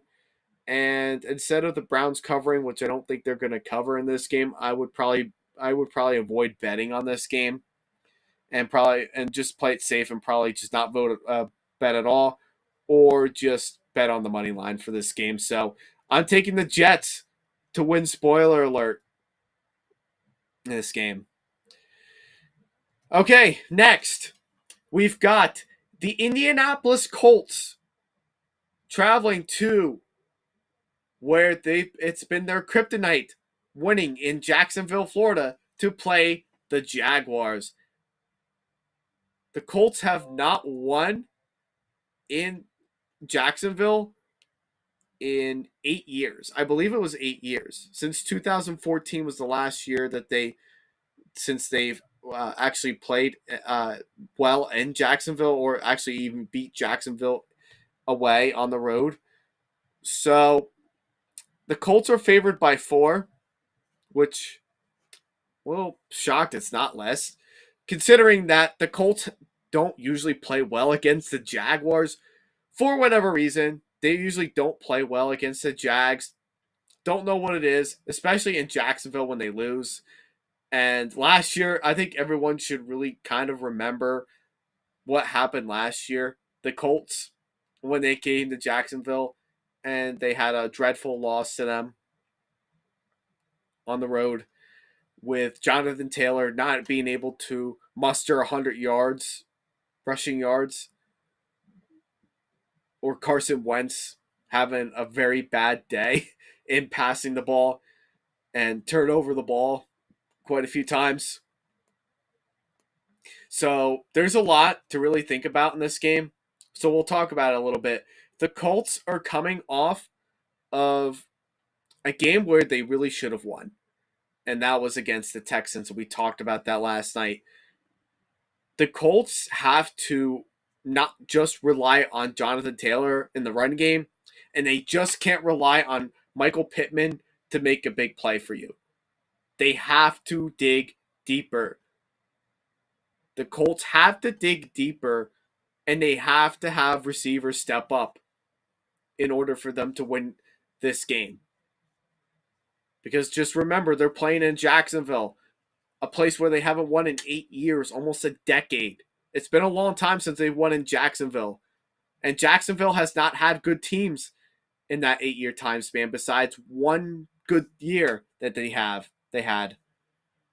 And instead of the Browns covering, which I don't think they're going to cover in this game, I would probably avoid betting on this game and just play it safe and probably just not bet at all, or just bet on the money line for this game. So I'm taking the Jets to win. Spoiler alert in this game. Okay, next we've got the Indianapolis Colts traveling to where it's been their kryptonite, winning in Jacksonville, Florida, to play the Jaguars. The Colts have not won in Jacksonville in 8 years. I believe it was 8 years. Since 2014 was the last year that they've actually played well in Jacksonville, or actually even beat Jacksonville away on the road. So the Colts are favored by 4, which, well, shocked it's not less, considering that the Colts don't usually play well against the Jaguars. For whatever reason, they usually don't play well against the Jags. Don't know what it is, especially in Jacksonville when they lose. And last year, I think everyone should really kind of remember what happened last year. The Colts, when they came to Jacksonville, and they had a dreadful loss to them on the road, with Jonathan Taylor not being able to muster 100 yards, rushing yards, or Carson Wentz having a very bad day in passing the ball and turn over the ball quite a few times. So there's a lot to really think about in this game. So we'll talk about it a little bit. The Colts are coming off of a game where they really should have won, and that was against the Texans. We talked about that last night. The Colts have to not just rely on Jonathan Taylor in the run game, and they just can't rely on Michael Pittman to make a big play for you. They have to dig deeper. The Colts have to dig deeper, and they have to have receivers step up in order for them to win this game. Because just remember, they're playing in Jacksonville, a place where they haven't won in 8 years, almost a decade. It's been a long time since they've won in Jacksonville. And Jacksonville has not had good teams in that 8-year time span, besides one good year that they had.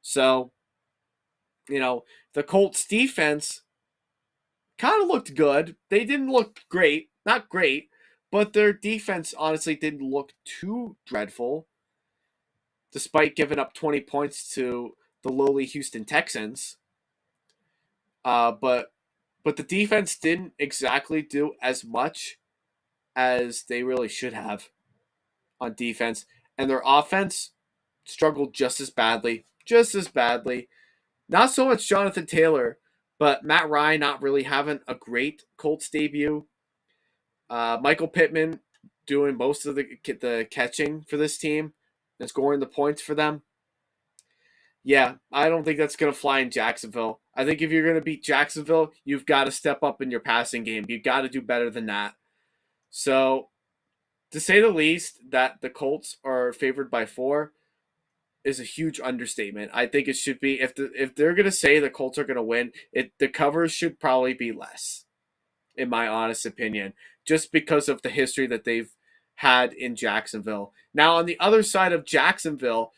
So, the Colts defense kind of looked good. They didn't look great, not great, but their defense honestly didn't look too dreadful, despite giving up 20 points to the lowly Houston Texans. But the defense didn't exactly do as much as they really should have on defense. And their offense struggled just as badly. Not so much Jonathan Taylor, but Matt Ryan not really having a great Colts debut. Michael Pittman doing most of the catching for this team and scoring the points for them. Yeah, I don't think that's going to fly in Jacksonville. I think if you're going to beat Jacksonville, you've got to step up in your passing game. You've got to do better than that. So, to say the least, that the Colts are favored by 4 is a huge understatement. I think it should be if they're going to say the Colts are going to win, the covers should probably be less, in my honest opinion, just because of the history that they've had in Jacksonville. Now, on the other side of Jacksonville,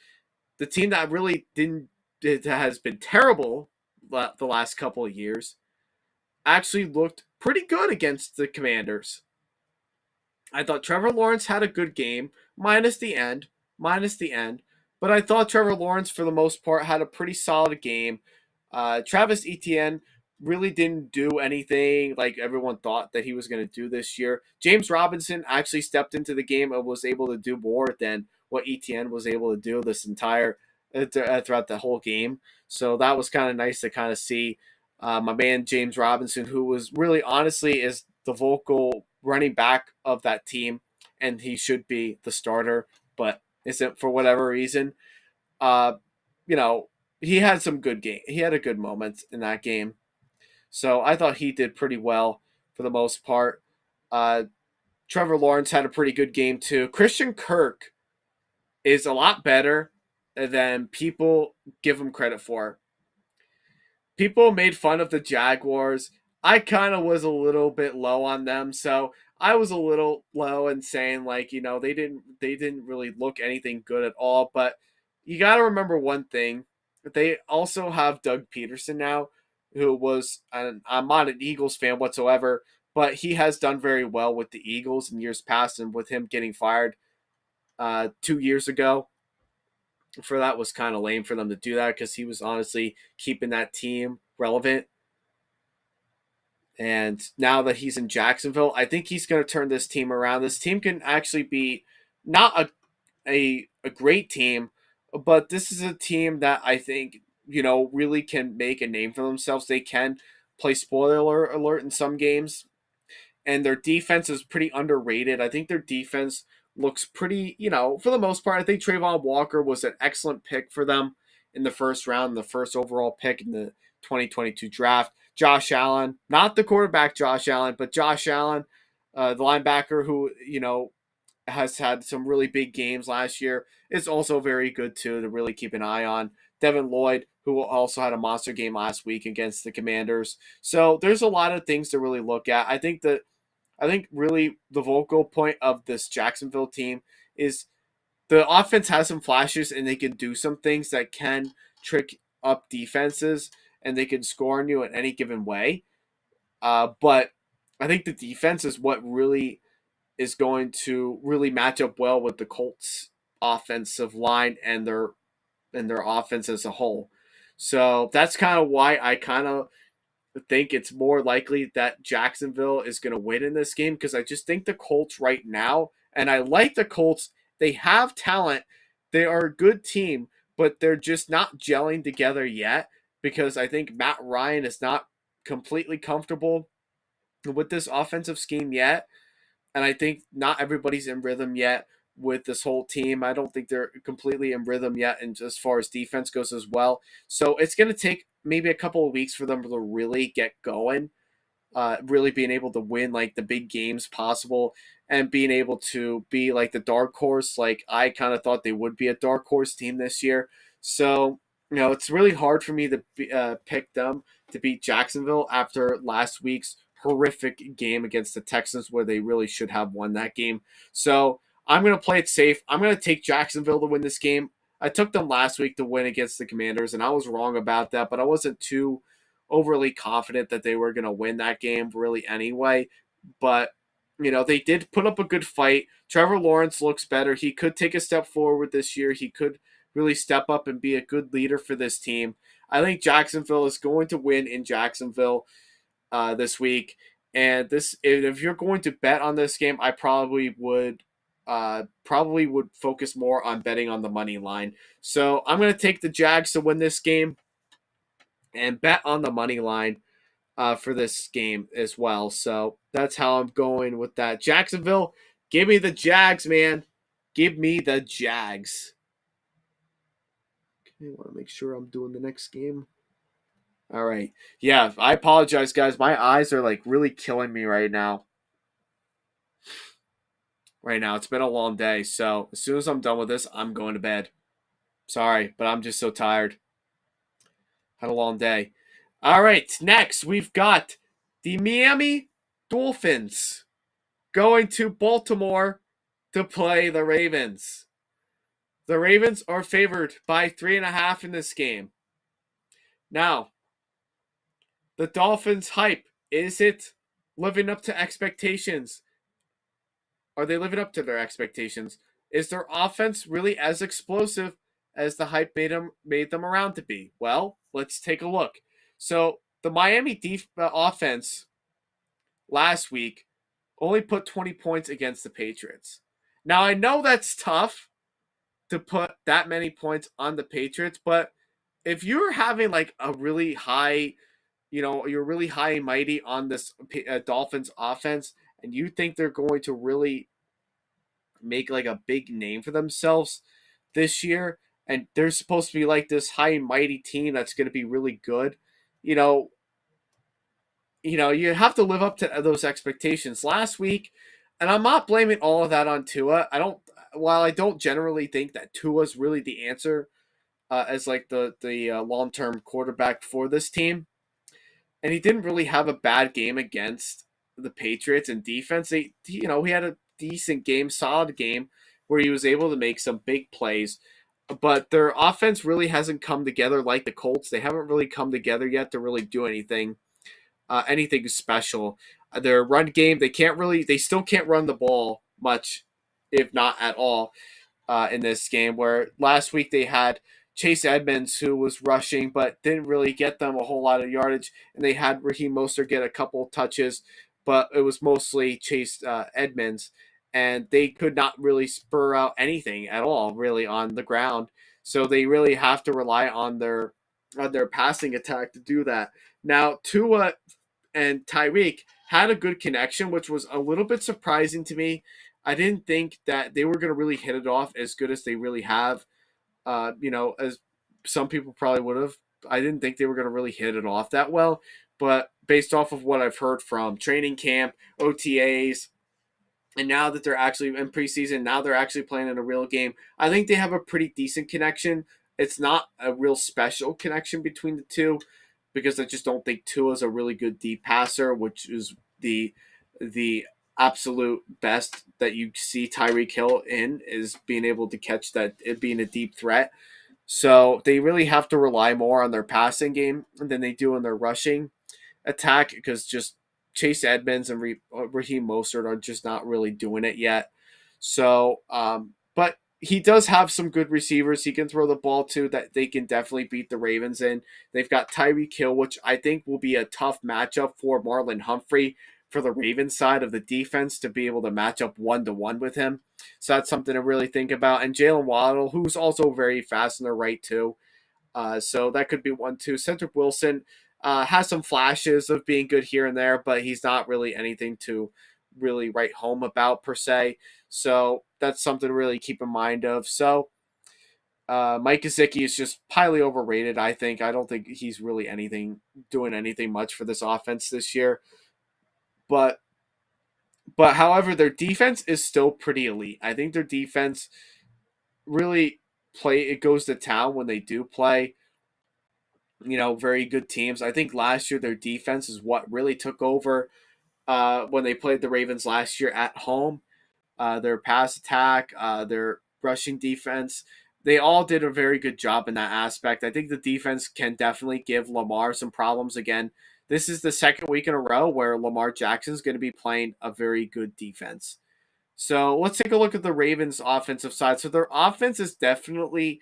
the team that really didn't it has been terrible the last couple of years actually looked pretty good against the Commanders. I thought Trevor Lawrence had a good game, minus the end. But I thought Trevor Lawrence, for the most part, had a pretty solid game. Travis Etienne really didn't do anything like everyone thought that he was going to do this year. James Robinson actually stepped into the game and was able to do more than what Etienne was able to do this entire throughout the whole game. So that was kind of nice to kind of see my man James Robinson, who was really honestly is the vocal running back of that team, and he should be the starter, but isn't for whatever reason. Uh, you know, he had some good game. He had a good moment in that game, so I thought he did pretty well for the most part. Uh, Trevor Lawrence had a pretty good game too. Christian Kirk is a lot better than people give him credit for. People made fun of the Jaguars. I kind of was a little bit low on them, so I was a little low in saying like, they didn't really look anything good at all, but you got to remember one thing. They also have Doug Peterson now, who was and I'm not an Eagles fan whatsoever, but he has done very well with the Eagles in years past, and with him getting fired 2 years ago, for that was kind of lame for them to do that because he was honestly keeping that team relevant. And now that he's in Jacksonville, I think he's going to turn this team around. This team can actually be not a great team, but this is a team that I think, really can make a name for themselves. They can play spoiler alert in some games, and their defense is pretty underrated. I think their defense looks pretty, for the most part. I think Trayvon Walker was an excellent pick for them in the first round, the first overall pick in the 2022 draft. Josh Allen, not the quarterback Josh Allen, but Josh Allen, the linebacker who, has had some really big games last year, is also very good too to really keep an eye on. Devin Lloyd, who also had a monster game last week against the Commanders. So there's a lot of things to really look at. I think really the vocal point of this Jacksonville team is the offense has some flashes and they can do some things that can trick up defenses and they can score on you in any given way. But I think the defense is what really is going to really match up well with the Colts offensive line and their offense as a whole. So that's kind of why I kind of think it's more likely that Jacksonville is going to win in this game, because I just think the Colts right now, and I like the Colts, they have talent. They are a good team, but they're just not gelling together yet, because I think Matt Ryan is not completely comfortable with this offensive scheme yet. And I think not everybody's in rhythm yet with this whole team. I don't think they're completely in rhythm yet, and as far as defense goes as well. So it's going to take maybe a couple of weeks for them to really get going, really being able to win like the big games possible, and being able to be like the dark horse. Like I kind of thought they would be a dark horse team this year. So it's really hard for me to pick them to beat Jacksonville after last week's horrific game against the Texans, where they really should have won that game. So I'm going to play it safe. I'm going to take Jacksonville to win this game. I took them last week to win against the Commanders, and I was wrong about that, but I wasn't too overly confident that they were going to win that game really anyway. But, they did put up a good fight. Trevor Lawrence looks better. He could take a step forward this year. He could really step up and be a good leader for this team. I think Jacksonville is going to win in Jacksonville this week. And if you're going to bet on this game, I probably would focus more on betting on the money line. So I'm going to take the Jags to win this game and bet on the money line for this game as well. So that's how I'm going with that. Jacksonville, give me the Jags, man. Give me the Jags. I want to make sure I'm doing the next game. All right. Yeah, I apologize, guys. My eyes are like really killing me right now. It's been a long day, so as soon as I'm done with this, I'm going to bed. Sorry, but I'm just so tired. Had a long day. All right, next we've got the Miami Dolphins going to Baltimore to play the Ravens. The Ravens are favored by 3.5 in this game. Now, the Dolphins hype, is it living up to expectations? Are they living up to their expectations? Is their offense really as explosive as the hype made them around to be? Well, let's take a look. So the Miami offense last week only put 20 points against the Patriots. Now I know that's tough to put that many points on the Patriots, but if you're having like a really high, you're really high and mighty on this Dolphins offense, and you think they're going to really make like a big name for themselves this year, and they're supposed to be like this high and mighty team that's going to be really good, you know, you have to live up to those expectations. Last week, and I'm not blaming all of that on Tua. While I don't generally think that Tua's really the answer as like the long term quarterback for this team, and he didn't really have a bad game against the Patriots and defense. He had a decent game, solid game where he was able to make some big plays. But their offense really hasn't come together like the Colts. They haven't really come together yet to really do anything special. Their run game, they still can't run the ball much, if not at all, in this game. Where last week they had Chase Edmonds, who was rushing but didn't really get them a whole lot of yardage, and they had Raheem Mostert get a couple touches, but it was mostly Chase Edmonds, and they could not really spur out anything at all, really, on the ground. So they really have to rely on their passing attack to do that. Now, Tua and Tyreek had a good connection, which was a little bit surprising to me. I didn't think that they were going to really hit it off as good as they really have. As some people probably would have. I didn't think they were going to really hit it off that well, but based off of what I've heard from training camp, OTAs, and now that they're actually in preseason, now they're actually playing in a real game, I think they have a pretty decent connection. It's not a real special connection between the two because I just don't think Tua is a really good deep passer, which is the absolute best that you see Tyreek Hill in, is being able to catch that, it being a deep threat. So they really have to rely more on their passing game than they do on their rushing attack, because just Chase Edmonds and Raheem Mostert are just not really doing it yet. So, but he does have some good receivers he can throw the ball to that they can definitely beat the Ravens in. They've got Tyreek Hill, which I think will be a tough matchup for Marlon Humphrey for the Ravens side of the defense to be able to match up 1-to-1 with him. So that's something to really think about. And Jalen Waddle, who's also very fast in the right too. So that could be one too. Cedric Wilson has some flashes of being good here and there, but he's not really anything to really write home about per se. So that's something to really keep in mind of. So Mike Gesicki is just highly overrated, I think. I don't think he's really doing anything much for this offense this year. But however, their defense is still pretty elite. I think their defense really it goes to town when they do play, very good teams. I think last year their defense is what really took over when they played the Ravens last year at home. Their pass attack, their rushing defense, they all did a very good job in that aspect. I think the defense can definitely give Lamar some problems again. This is the second week in a row where Lamar Jackson is going to be playing a very good defense. So let's take a look at the Ravens' offensive side. So their offense is definitely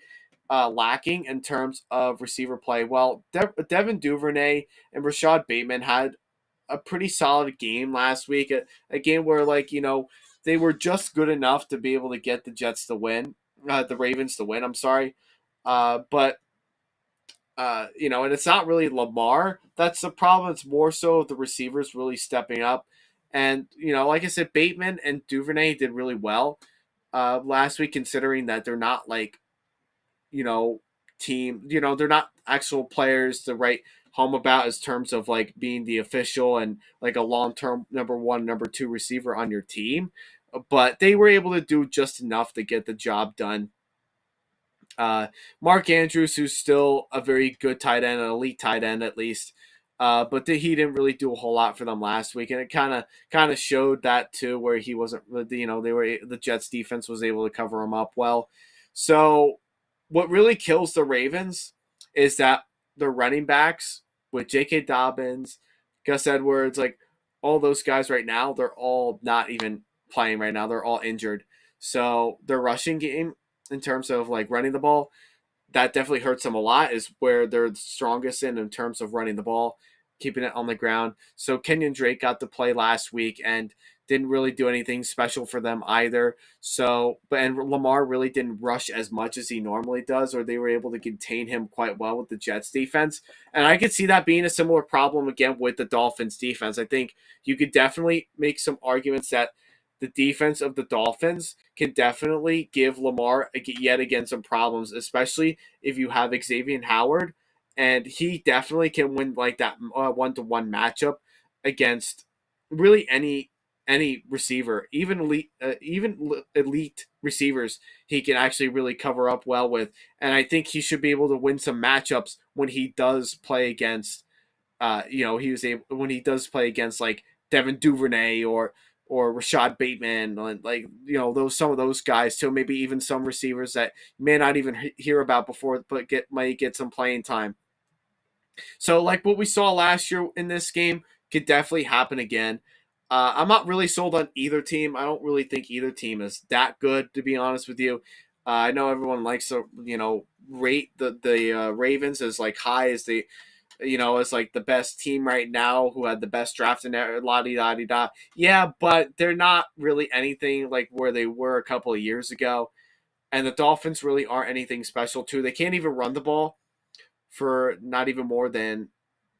lacking in terms of receiver play. Well, Devin Duvernay and Rashad Bateman had a pretty solid game last week. A game where, they were just good enough to be able to get the Jets to win, the Ravens to win. I'm sorry, but and it's not really Lamar that's the problem. It's more so the receivers really stepping up. And, like I said, Bateman and Duvernay did really well last week, considering that they're not like, team. You know, they're not actual players to write home about in terms of like being the official and like a long term number one, number two receiver on your team. But they were able to do just enough to get the job done. Mark Andrews, who's still a very good tight end, an elite tight end at least, but he didn't really do a whole lot for them last week, and it kind of showed that too, where he wasn't. You know, the Jets defense was able to cover him up well. So, what really kills the Ravens is that the running backs with J.K. Dobbins, Gus Edwards, like all those guys right now, they're all not even playing right now. They're all injured. So their rushing game in terms of like running the ball, that definitely hurts them a lot, is where they're the strongest in terms of running the ball, keeping it on the ground. So Kenyon Drake got to play last week and didn't really do anything special for them either. So, and Lamar really didn't rush as much as he normally does, or they were able to contain him quite well with the Jets defense. And I could see that being a similar problem again with the Dolphins defense. I think you could definitely make some arguments that the defense of the Dolphins can definitely give Lamar yet again some problems, especially if you have Xavier Howard, and he definitely can win like that 1-to-1 matchup against really any receiver, even elite receivers. He can actually really cover up well with, and I think he should be able to win some matchups when he does play against he was able when he does play against like Devin Duvernay or Rashad Bateman, and like those some of those guys too. Maybe even some receivers that you may not even hear about before, but might get some playing time. So like what we saw last year in this game could definitely happen again. I'm not really sold on either team. I don't really think either team is that good, to be honest with you. I know everyone likes to rate the Ravens as like high as the as like the best team right now who had the best draft in there, la di da di da. Yeah, but they're not really anything like where they were a couple of years ago. And the Dolphins really aren't anything special too. They can't even run the ball for not even more than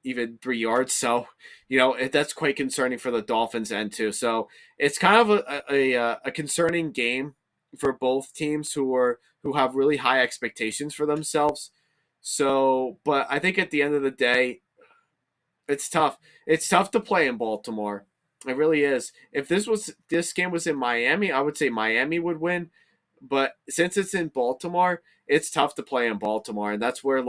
even 3 yards. So, that's quite concerning for the Dolphins end too. So it's kind of a concerning game for both teams who have really high expectations for themselves. So, but I think at the end of the day, it's tough. It's tough to play in Baltimore. It really is. If this game was in Miami, I would say Miami would win. But since it's in Baltimore, it's tough to play in Baltimore, and that's where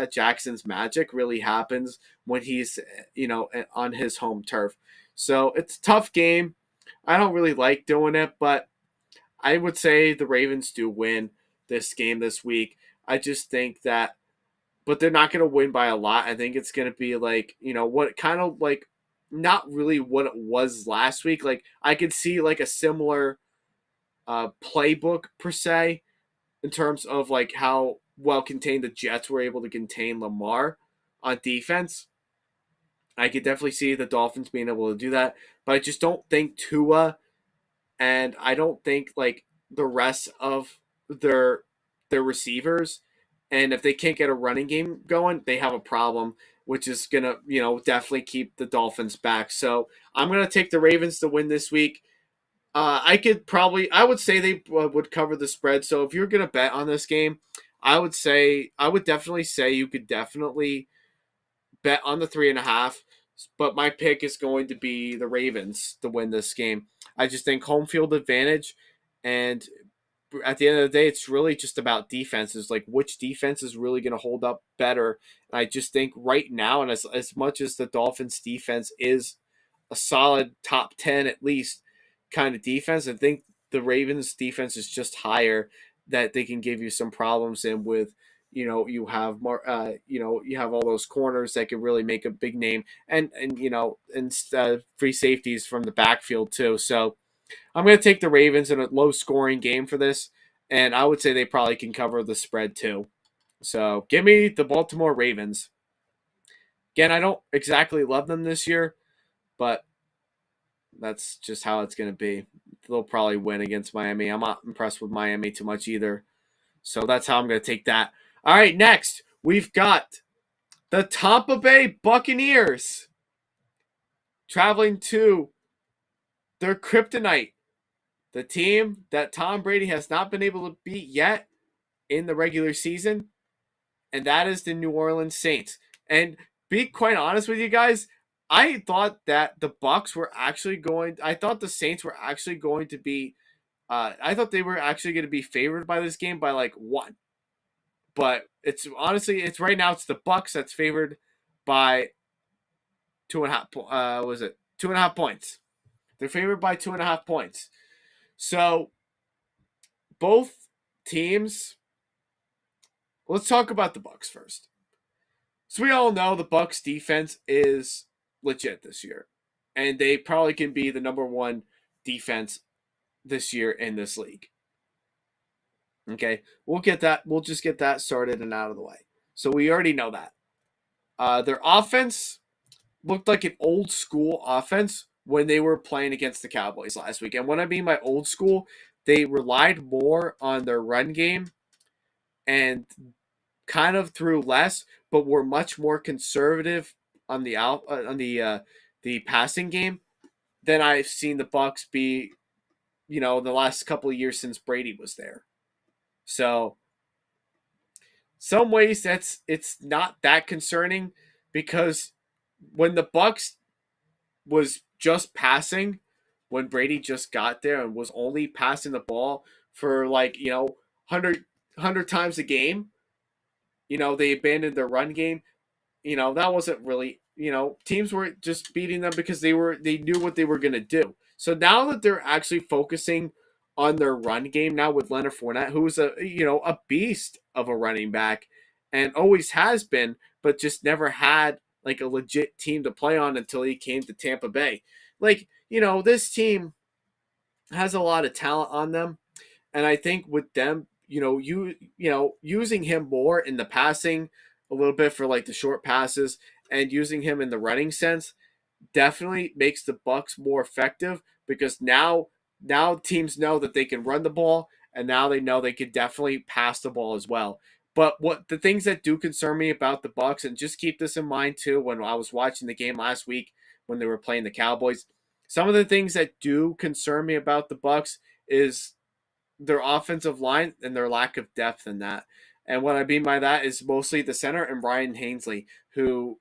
Jackson's magic really happens when he's on his home turf. So it's a tough game. I don't really like doing it, but I would say the Ravens do win this game this week. I just think that, but they're not going to win by a lot. I think it's going to be like, what kind of like, not really what it was last week. Like, I could see like a similar playbook per se in terms of like how well contained the Jets were able to contain Lamar on defense. I could definitely see the Dolphins being able to do that, but I just don't think Tua, and I don't think like the rest of their receivers, and if they can't get a running game going, they have a problem, which is gonna definitely keep the Dolphins back. So I'm gonna take the Ravens to win this week. I would say they would cover the spread. So if you're gonna bet on this game, I would definitely say you could definitely bet on the 3.5. But my pick is going to be the Ravens to win this game. I just think home field advantage, and at the end of the day, it's really just about defenses. Like which defense is really going to hold up better. And I just think right now, and as much as the Dolphins defense is a solid top 10 at least kind of defense, I think the Ravens defense is just higher, that they can give you some problems in with. You have more. You have all those corners that can really make a big name, and free safeties from the backfield too. So I'm going to take the Ravens in a low scoring game for this, and I would say they probably can cover the spread too. So give me the Baltimore Ravens. Again, I don't exactly love them this year, but that's just how it's going to be. They'll probably win against Miami. I'm not impressed with Miami too much either. So that's how I'm going to take that. All right, next, we've got the Tampa Bay Buccaneers traveling to their kryptonite, the team that Tom Brady has not been able to beat yet in the regular season. and that is the New Orleans Saints. And be quite honest with you guys, I thought that the Bucks were actually going. I thought the Saints were actually going to be. I thought they were actually going to be favored by this game by like one. But it's honestly, it's right now. It's the Bucks that's favored by 2.5. Was it 2.5 points? They're favored by 2.5 points. So both teams. Let's talk about the Bucks first. So we all know the Bucks defense is legit this year, and they probably can be the number one defense this year in this league. Okay, we'll get that. We'll just get that started and out of the way. So we already know that. Their offense looked like an old school offense when they were playing against the Cowboys last week. And when I mean by old school, they relied more on their run game and kind of threw less, but were much more conservative on the passing game than I've seen the Bucks be, the last couple of years since Brady was there. So, some ways it's not that concerning because when the Bucks was just passing, when Brady just got there and was only passing the ball for 100 times a game, they abandoned their run game. That wasn't really, teams were just beating them because they knew what they were going to do. So now that they're actually focusing on their run game now with Leonard Fournette, who's a beast of a running back and always has been, but just never had like a legit team to play on until he came to Tampa Bay. This team has a lot of talent on them. And I think with them, using him more in the passing a little bit for like the short passes and using him in the running sense definitely makes the Bucks more effective because now teams know that they can run the ball and now they know they could definitely pass the ball as well. But what the things that do concern me about the Bucks, and just keep this in mind too when I was watching the game last week when they were playing the Cowboys, some of the things that do concern me about the Bucks is their offensive line and their lack of depth in that. And what I mean by that is mostly the center and Brian Hainsley, who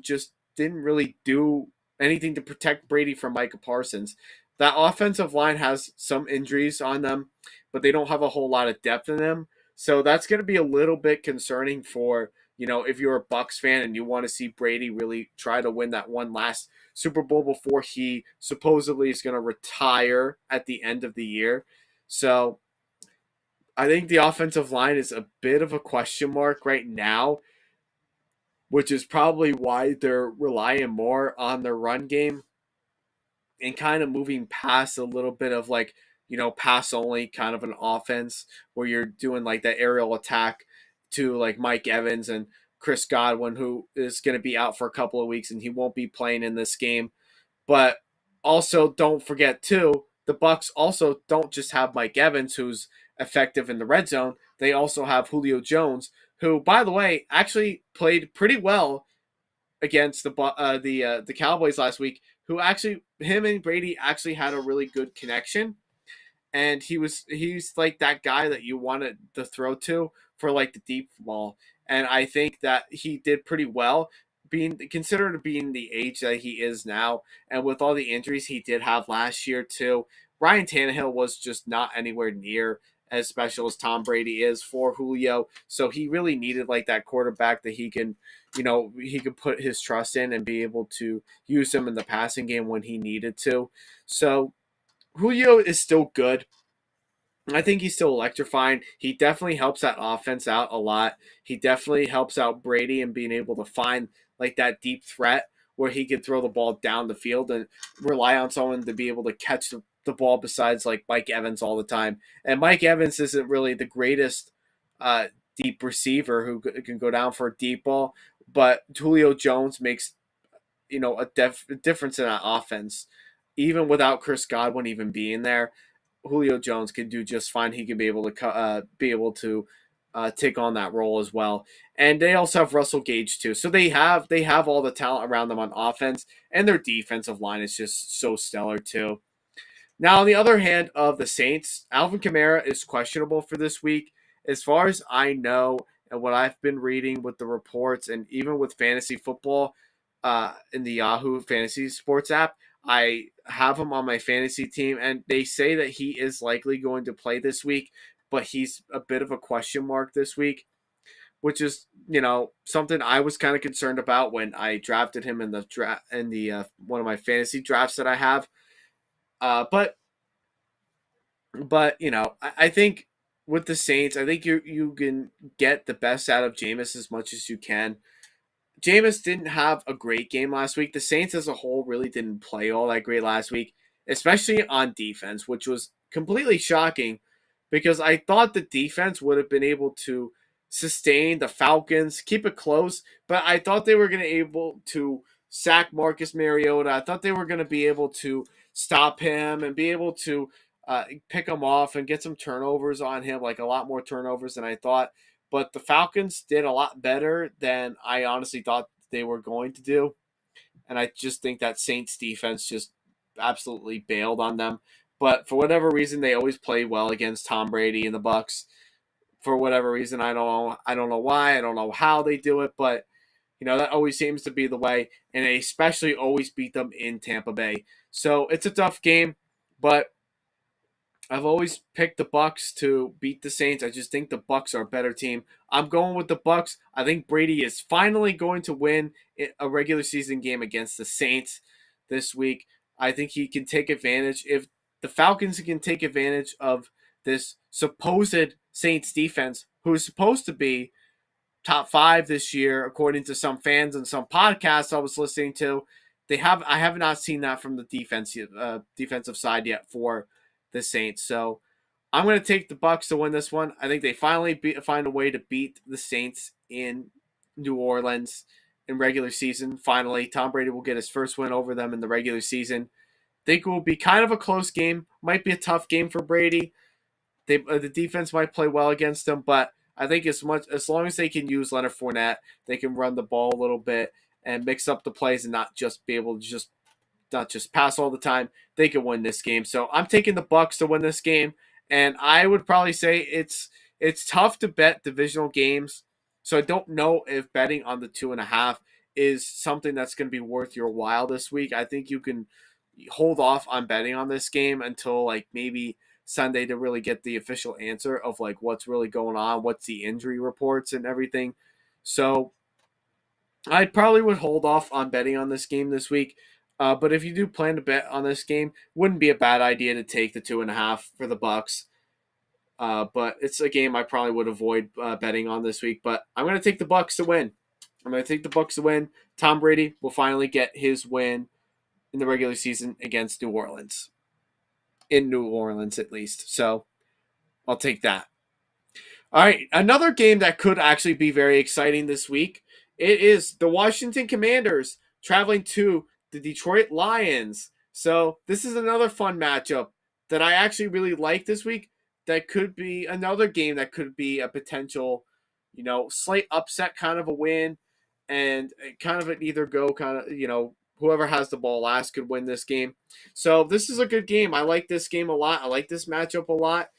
just didn't really do anything to protect Brady from Micah Parsons. That offensive line has some injuries on them, but they don't have a whole lot of depth in them. So that's going to be a little bit concerning for, if you're a Bucks fan and you want to see Brady really try to win that one last Super Bowl before he supposedly is going to retire at the end of the year. So I think the offensive line is a bit of a question mark right now, which is probably why they're relying more on their run game and kind of moving past a little bit of pass only kind of an offense where you're doing like that aerial attack to like Mike Evans and Chris Godwin, who is going to be out for a couple of weeks and he won't be playing in this game. But also don't forget too, the Bucks also don't just have Mike Evans, who's effective in the red zone. They also have Julio Jones, who, by the way, actually played pretty well against the Cowboys last week. Who actually, him and Brady actually had a really good connection, and he's like that guy that you wanted to throw to for like the deep ball. And I think that he did pretty well, being considered being the age that he is now, and with all the injuries he did have last year too. Ryan Tannehill was just not anywhere near as special as Tom Brady is for Julio, so he really needed like that quarterback that he could put his trust in and be able to use him in the passing game when he needed to. So Julio is still good. I think he's still electrifying. He definitely helps that offense out a lot. He definitely helps out Brady in being able to find like that deep threat where he could throw the ball down the field and rely on someone to be able to catch the ball besides like Mike Evans all the time. And Mike Evans isn't really the greatest deep receiver who can go down for a deep ball, but Julio Jones makes a difference in that offense. Even without Chris Godwin even being there, Julio Jones can do just fine. He can be able to take on that role as well. And they also have Russell Gage too. So they have all the talent around them on offense, and their defensive line is just so stellar too. Now, on the other hand of the Saints, Alvin Kamara is questionable for this week. As far as I know, and what I've been reading with the reports, and even with fantasy football in the Yahoo Fantasy Sports app, I have him on my fantasy team, and they say that he is likely going to play this week, but he's a bit of a question mark this week, which is something I was kind of concerned about when I drafted him in the draft in the one of my fantasy drafts that I have. But I think with the Saints, I think you can get the best out of Jameis as much as you can. Jameis didn't have a great game last week. The Saints as a whole really didn't play all that great last week, especially on defense, which was completely shocking because I thought the defense would have been able to sustain the Falcons, keep it close, but I thought they were going to be able to sack Marcus Mariota. I thought they were going to be able to stop him and be able to pick him off and get some turnovers on him, like a lot more turnovers than I thought. But the Falcons did a lot better than I honestly thought they were going to do. And I just think that Saints defense just absolutely bailed on them. But for whatever reason, they always play well against Tom Brady and the Bucks. For whatever reason, I don't know. I don't know why. I don't know how they do it, but that always seems to be the way. And they especially always beat them in Tampa Bay. So it's a tough game, but I've always picked the Bucks to beat the Saints. I just think the Bucks are a better team. I'm going with the Bucks. I think Brady is finally going to win a regular season game against the Saints this week. I think he can take advantage. If the Falcons can take advantage of this supposed Saints defense, who is supposed to be top 5 this year, according to some fans and some podcasts I was listening to, I have not seen that from the defensive side yet for the Saints. So I'm going to take the Bucks to win this one. I think they finally find a way to beat the Saints in New Orleans in regular season. Finally, Tom Brady will get his first win over them in the regular season. I think it will be kind of a close game. Might be a tough game for Brady. The defense might play well against them, but I think as long as they can use Leonard Fournette, they can run the ball a little bit and mix up the plays and not just be able to not just pass all the time. They can win this game. So I'm taking the Bucks to win this game, and I would probably say it's tough to bet divisional games. So I don't know if betting on the 2.5 is something that's going to be worth your while this week. I think you can hold off on betting on this game until like maybe Sunday to really get the official answer of like what's really going on, what's the injury reports and everything. So I probably would hold off on betting on this game this week. But if you do plan to bet on this game, wouldn't be a bad idea to take the 2.5 for the Bucks. But it's a game I probably would avoid betting on this week. But I'm going to take the Bucks to win. I'm going to take the Bucks to win. Tom Brady will finally get his win in the regular season against New Orleans. In New Orleans, at least. So I'll take that. All right, another game that could actually be very exciting this week. It is the Washington Commanders traveling to the Detroit Lions. So this is another fun matchup that I actually really like this week. That could be another game that could be a potential, slight upset kind of a win, and kind of an either go kind of, whoever has the ball last could win this game. So this is a good game. I like this game a lot. I like this matchup a lot.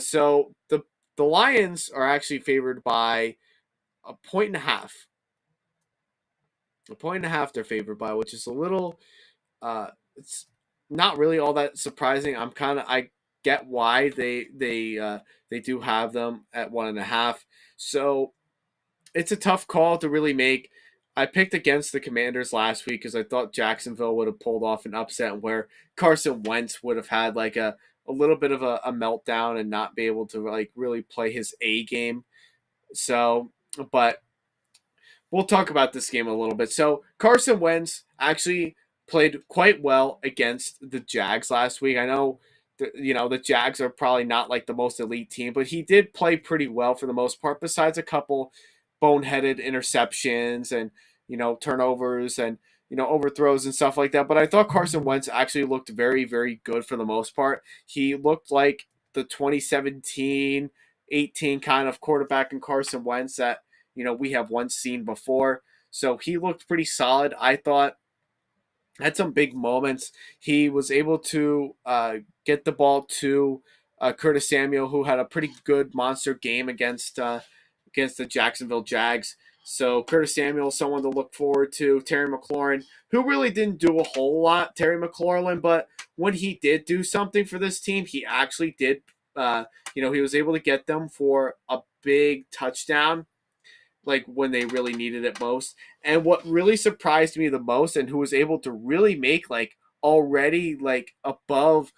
So the Lions are actually favored by 1.5. 1.5 they're favored by, which is a little it's not really all that surprising. I get why they do have them at 1.5. So it's a tough call to really make. I picked against the Commanders last week because I thought Jacksonville would have pulled off an upset where Carson Wentz would have had like a little bit of a meltdown and not be able to like really play his A game. So, but we'll talk about this game a little bit. So Carson Wentz actually played quite well against the Jags last week. I know the Jags are probably not like the most elite team, but he did play pretty well for the most part, besides a couple boneheaded interceptions and turnovers and overthrows and stuff like that. But I thought Carson Wentz actually looked very, very good for the most part. He looked like the 2017-18 kind of quarterback in Carson Wentz that we have once seen before. So he looked pretty solid, I thought. Had some big moments. He was able to get the ball to Curtis Samuel, who had a pretty good monster game against against the Jacksonville Jags. So Curtis Samuel, someone to look forward to. Terry McLaurin, who really didn't do a whole lot, Terry McLaurin, but when he did do something for this team, he actually did. He was able to get them for a big touchdown, like when they really needed it most. And what really surprised me the most, and who was able to really make like already like above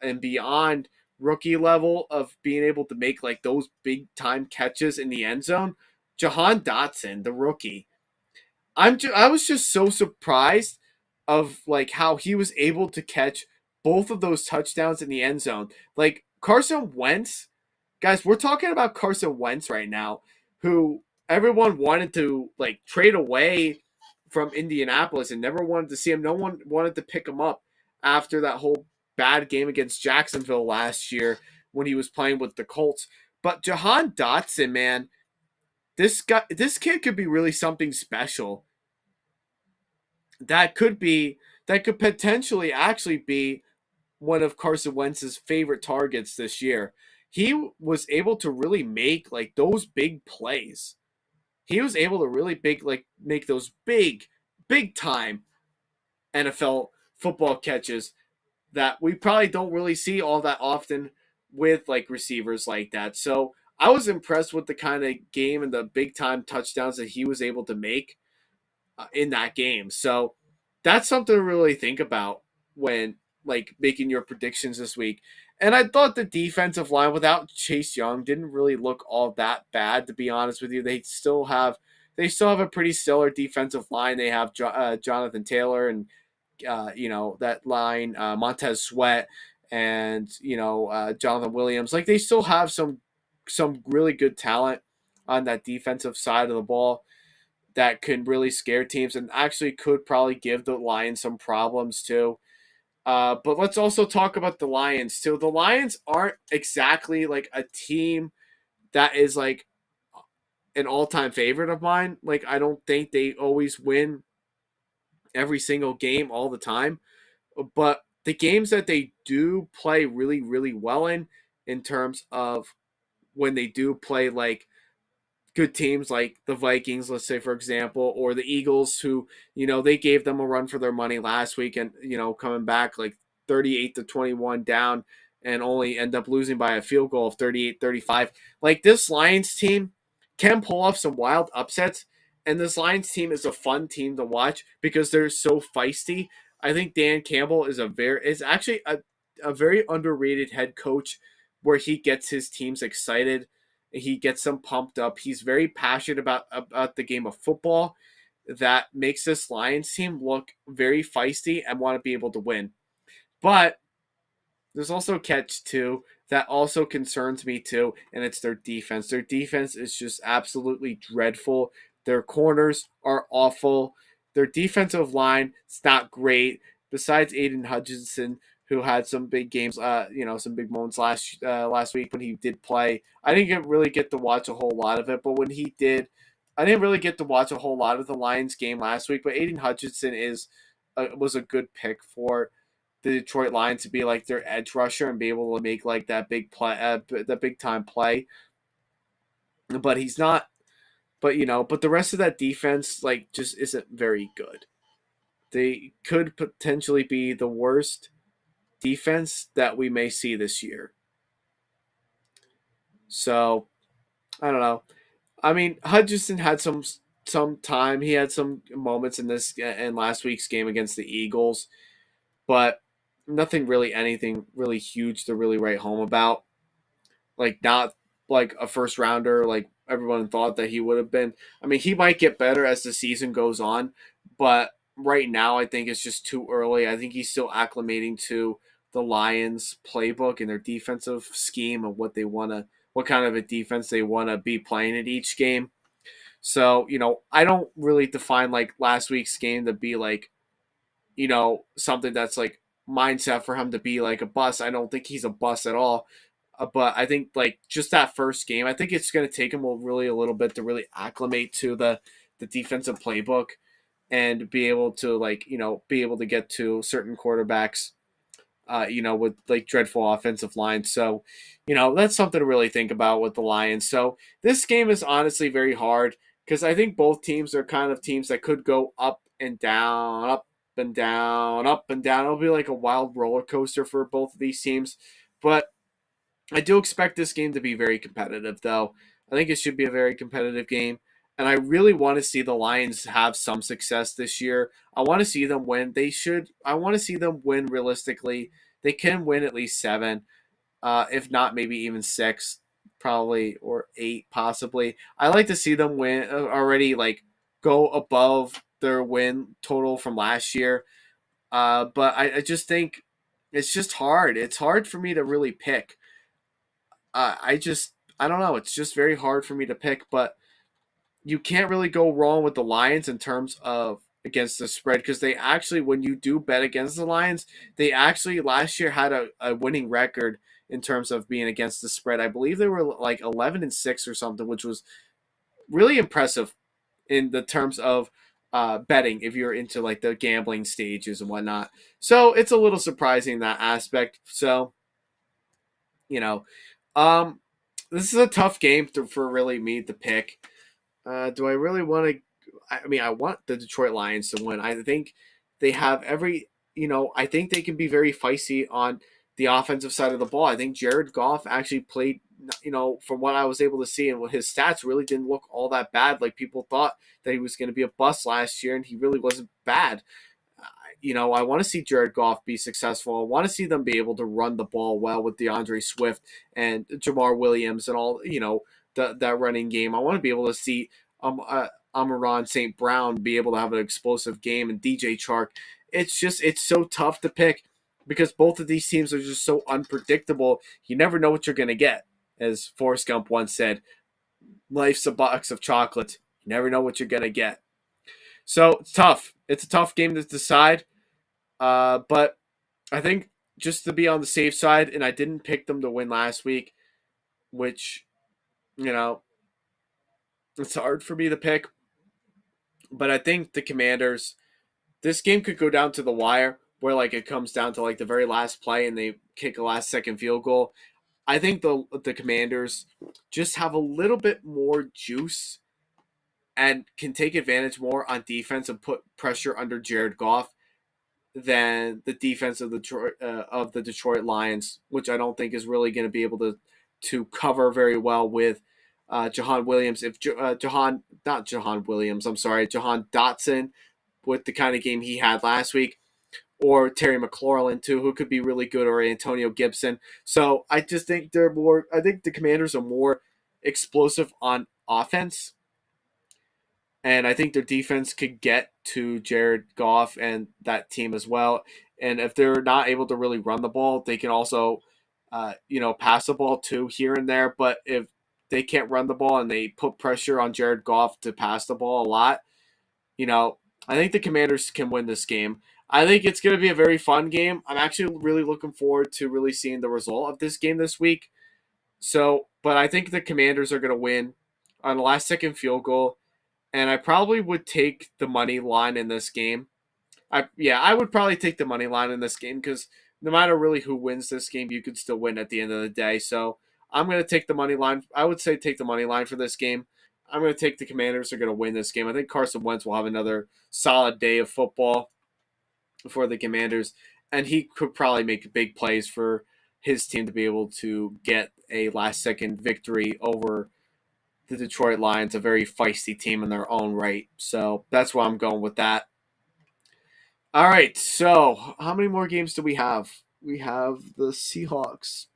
and beyond rookie level of being able to make like those big time catches in the end zone, Jahan Dotson, the rookie. I was just so surprised of like how he was able to catch both of those touchdowns in the end zone. Like Carson Wentz, guys, we're talking about Carson Wentz right now, who everyone wanted to like trade away from Indianapolis and never wanted to see him. No one wanted to pick him up after that whole bad game against Jacksonville last year when he was playing with the Colts. But Jahan Dotson, man, this kid could be really something special. That could be that could potentially actually be one of Carson Wentz's favorite targets this year. He was able to really make like those big plays. He was able to really make those big time NFL football catches that we probably don't really see all that often with like receivers like that. So I was impressed with the kind of game and the big time touchdowns that he was able to make in that game. So that's something to really think about when like making your predictions this week. And I thought the defensive line without Chase Young didn't really look all that bad, to be honest with you. They still have a pretty stellar defensive line. They have Jonathan Taylor and that line, Montez Sweat and Jonathan Williams. Like they still have some really good talent on that defensive side of the ball that can really scare teams and actually could probably give the Lions some problems too. But let's also talk about the Lions too. The Lions aren't exactly like a team that is like an all-time favorite of mine. Like I don't think they always win every single game all the time, but the games that they do play really really well in terms of when they do play like good teams like the Vikings, let's say for example, or the Eagles, who they gave them a run for their money last week, and coming back like 38-21 down, and only end up losing by a field goal of 38-35. Like this Lions team can pull off some wild upsets, and this Lions team is a fun team to watch because they're so feisty. I think Dan Campbell is actually a very underrated head coach, where he gets his teams excited, he gets them pumped up. He's very passionate about the game of football. That makes this Lions team look very feisty and want to be able to win. But there's also a catch too that also concerns me too, and it's their defense. Their defense is just absolutely dreadful. Their corners are awful. Their defensive line is not great. Besides Aiden Hutchinson, who had some big games, some big moments last week when he did play. I didn't really get to watch a whole lot of it, but when he did, I didn't really get to watch a whole lot of the Lions game last week. But Aiden Hutchinson was a good pick for the Detroit Lions to be like their edge rusher and be able to make like that big play, that big time play. But he's not. But the rest of that defense like just isn't very good. They could potentially be the worst defense that we may see this year. So I don't know. I mean, Hutchinson had some time. He had some moments in last week's game against the Eagles, but anything really huge to really write home about. Like not like a first rounder like everyone thought that he would have been. I mean, he might get better as the season goes on, but right now I think it's just too early. I think he's still acclimating to the Lions playbook and their defensive scheme of what kind of a defense they want to be playing in each game. So, I don't really define like last week's game to be like, something that's like mindset for him to be like a bust. I don't think he's a bust at all. But I think like just that first game, I think it's going to take him a little bit to really acclimate to the defensive playbook and be able to be able to get to certain quarterbacks with like dreadful offensive line. So, that's something to really think about with the Lions. So this game is honestly very hard because I think both teams are kind of teams that could go up and down, up and down, up and down. It'll be like a wild roller coaster for both of these teams. But I do expect this game to be very competitive, though. I think it should be a very competitive game. And I really want to see the Lions have some success this year. I want to see them win. I want to see them win realistically. They can win at least 7, if not maybe even 6, probably, or 8, possibly. I like to see them win already, like go above their win total from last year. But I just think it's just hard. It's hard for me to really pick. I don't know. It's just very hard for me to pick, but you can't really go wrong with the Lions in terms of against the spread because they actually, when you do bet against the Lions, they actually last year had a winning record in terms of being against the spread. I believe they were like 11-6 or something, which was really impressive in the terms of betting if you're into like the gambling stages and whatnot. So it's a little surprising that aspect. So you know, um, this is a tough game for really me to pick. Do I really want to? I mean, I want the Detroit Lions to win. I think they have every. I think they can be very feisty on the offensive side of the ball. I think Jared Goff actually played. From what I was able to see, and his stats really didn't look all that bad. Like people thought that he was going to be a bust last year, and he really wasn't bad. I want to see Jared Goff be successful. I want to see them be able to run the ball well with DeAndre Swift and Jamar Williams and all, that running game. I want to be able to see Amon-Ra St. Brown be able to have an explosive game and DJ Chark. It's so tough to pick because both of these teams are just so unpredictable. You never know what you're going to get. As Forrest Gump once said, life's a box of chocolates. You never know what you're going to get. So it's tough. It's a tough game to decide. But I think just to be on the safe side, and I didn't pick them to win last week, which, you know, it's hard for me to pick. But I think the Commanders, this game could go down to the wire where like it comes down to like the very last play and they kick a last second field goal. I think the Commanders just have a little bit more juice and can take advantage more on defense and put pressure under Jared Goff than the defense of the Detroit Lions, which I don't think is really going to be able to cover very well with Jahan Williams. If Jahan Williams, I'm sorry, Jahan Dotson, with the kind of game he had last week, or Terry McLaurin too, who could be really good, or Antonio Gibson. So I just think they're more. I think the Commanders are more explosive on offense, and I think their defense could get to Jared Goff and that team as well. And if they're not able to really run the ball, they can also, pass the ball too here and there. But if they can't run the ball and they put pressure on Jared Goff to pass the ball a lot, you know, I think the Commanders can win this game. I think it's going to be a very fun game. I'm actually really looking forward to really seeing the result of this game this week. So, but I think the Commanders are going to win on the last second field goal, and I probably would take the money line in this game. I would probably take the money line in this game because no matter really who wins this game, you could still win at the end of the day. So I'm going to take the money line. I would say take the money line for this game. I'm going to take the Commanders are going to win this game. I think Carson Wentz will have another solid day of football for the Commanders, and he could probably make big plays for his team to be able to get a last-second victory over the Detroit Lions, a very feisty team in their own right. So that's why I'm going with that. All right, so how many more games do we have? We have the Seahawks.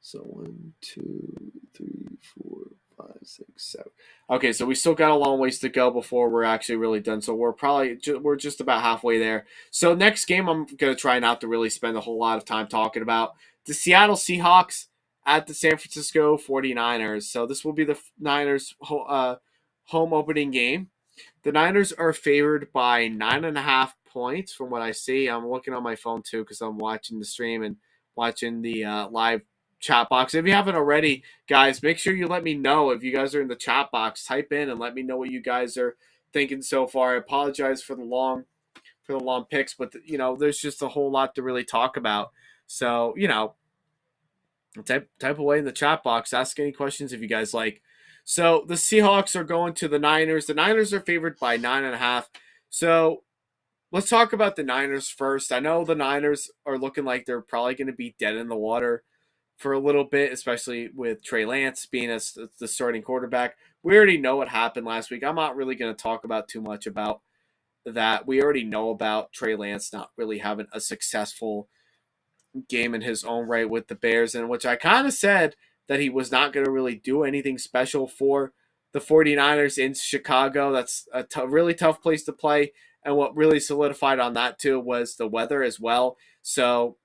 So 1, 2, 3, 4, 5, 6, 7. Okay, so we still got a long ways to go before we're actually really done. So we're just about halfway there. So next game, I'm gonna try not to really spend a whole lot of time talking about the Seattle Seahawks at the San Francisco 49ers. So this will be the Niners home opening game. The Niners are favored by 9.5 points from what I see. I'm looking on my phone too because I'm watching the stream and watching the live chat box. If you haven't already, guys, make sure you let me know if you guys are in the chat box. Type in and let me know what you guys are thinking so far. I apologize for the long for the long picks, but there's just a whole lot to really talk about. So type away in the chat box. Ask any questions if you guys like. So the Seahawks are going to the Niners. The Niners are favored by 9.5. So let's talk about the Niners first. I know the Niners are looking like they're probably going to be dead in the water for a little bit, especially with Trey Lance being as the starting quarterback. We already know what happened last week. I'm not really going to talk about too much about that. We already know about Trey Lance not really having a successful game in his own right with the Bears, in which I kind of said that he was not going to really do anything special for the 49ers in Chicago. That's a really tough place to play. And what really solidified on that, too, was the weather as well. So,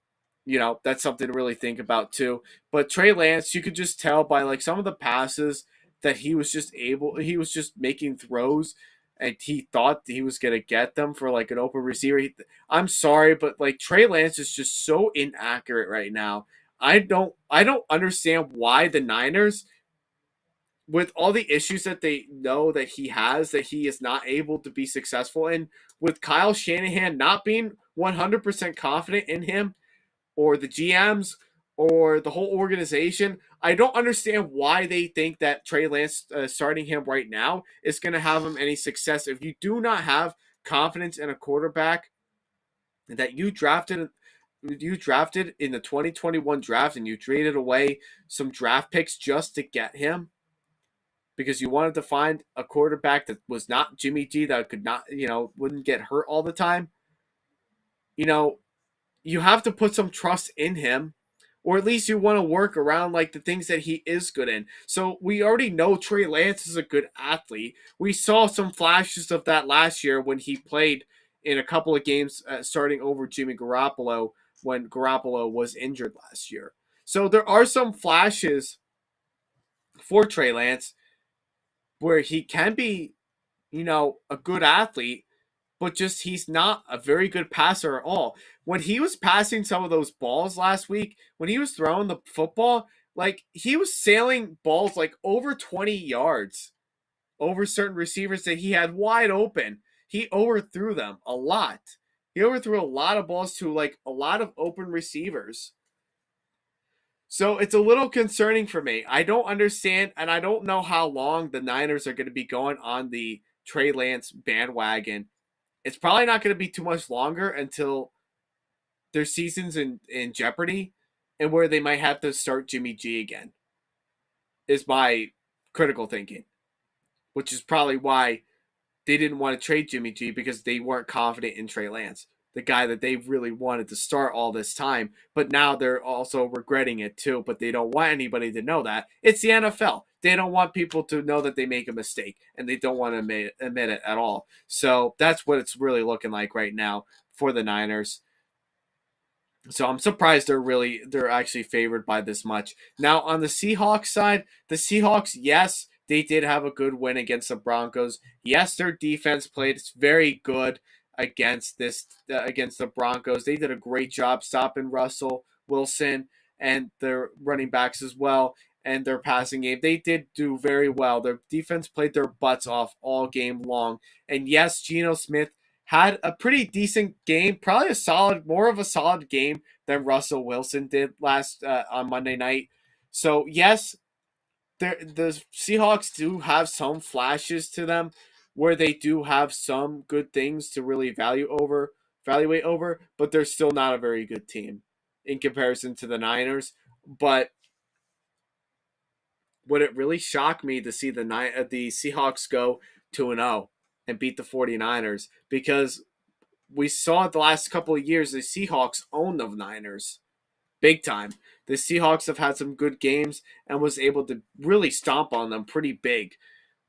that's something to really think about, too. But Trey Lance, you could just tell by like some of the passes that he was just making throws and he thought he was going to get them for like an open receiver. I'm sorry, but like Trey Lance is just so inaccurate right now. I don't understand why the Niners, with all the issues that they know that he has, that he is not able to be successful in, with Kyle Shanahan not being 100% confident in him, or the GMs, or the whole organization. I don't understand why they think that Trey Lance starting him right now is going to have him any success. If you do not have confidence in a quarterback that you drafted in the 2021 draft, and you traded away some draft picks just to get him because you wanted to find a quarterback that was not Jimmy G, that could not, wouldn't get hurt all the time. You have to put some trust in him, or at least you want to work around like the things that he is good in. So we already know Trey Lance is a good athlete. We saw some flashes of that last year when he played in a couple of games starting over Jimmy Garoppolo when Garoppolo was injured last year. So there are some flashes for Trey Lance where he can be, a good athlete, but just he's not a very good passer at all. When he was passing some of those balls last week, when he was throwing the football, like he was sailing balls like over 20 yards over certain receivers that he had wide open. He overthrew them a lot. He overthrew a lot of balls to like a lot of open receivers. So it's a little concerning for me. I don't understand, and I don't know how long the Niners are going to be going on the Trey Lance bandwagon. It's probably not going to be too much longer until their season's in jeopardy and where they might have to start Jimmy G again, is my critical thinking, which is probably why they didn't want to trade Jimmy G, because they weren't confident in Trey Lance, the guy that they really wanted to start all this time. But now they're also regretting it too, but they don't want anybody to know that. It's the NFL. They don't want people to know that they make a mistake, and they don't want to admit it at all. So that's what it's really looking like right now for the Niners. So I'm surprised they're actually favored by this much. Now on the Seahawks side, the Seahawks, yes, they did have a good win against the Broncos. Yes, their defense played very good against the Broncos. They did a great job stopping Russell Wilson and their running backs as well, and their passing game. They did do very well. Their defense played their butts off all game long. And yes, Geno Smith had a pretty decent game, probably more of a solid game than Russell Wilson did last on Monday night. So yes, the Seahawks do have some flashes to them where they do have some good things to really evaluate over, but they're still not a very good team in comparison to the Niners. But would it really shock me to see the Seahawks go 2-0 and beat the 49ers? Because we saw the last couple of years the Seahawks own the Niners big time. The Seahawks have had some good games and was able to really stomp on them pretty big.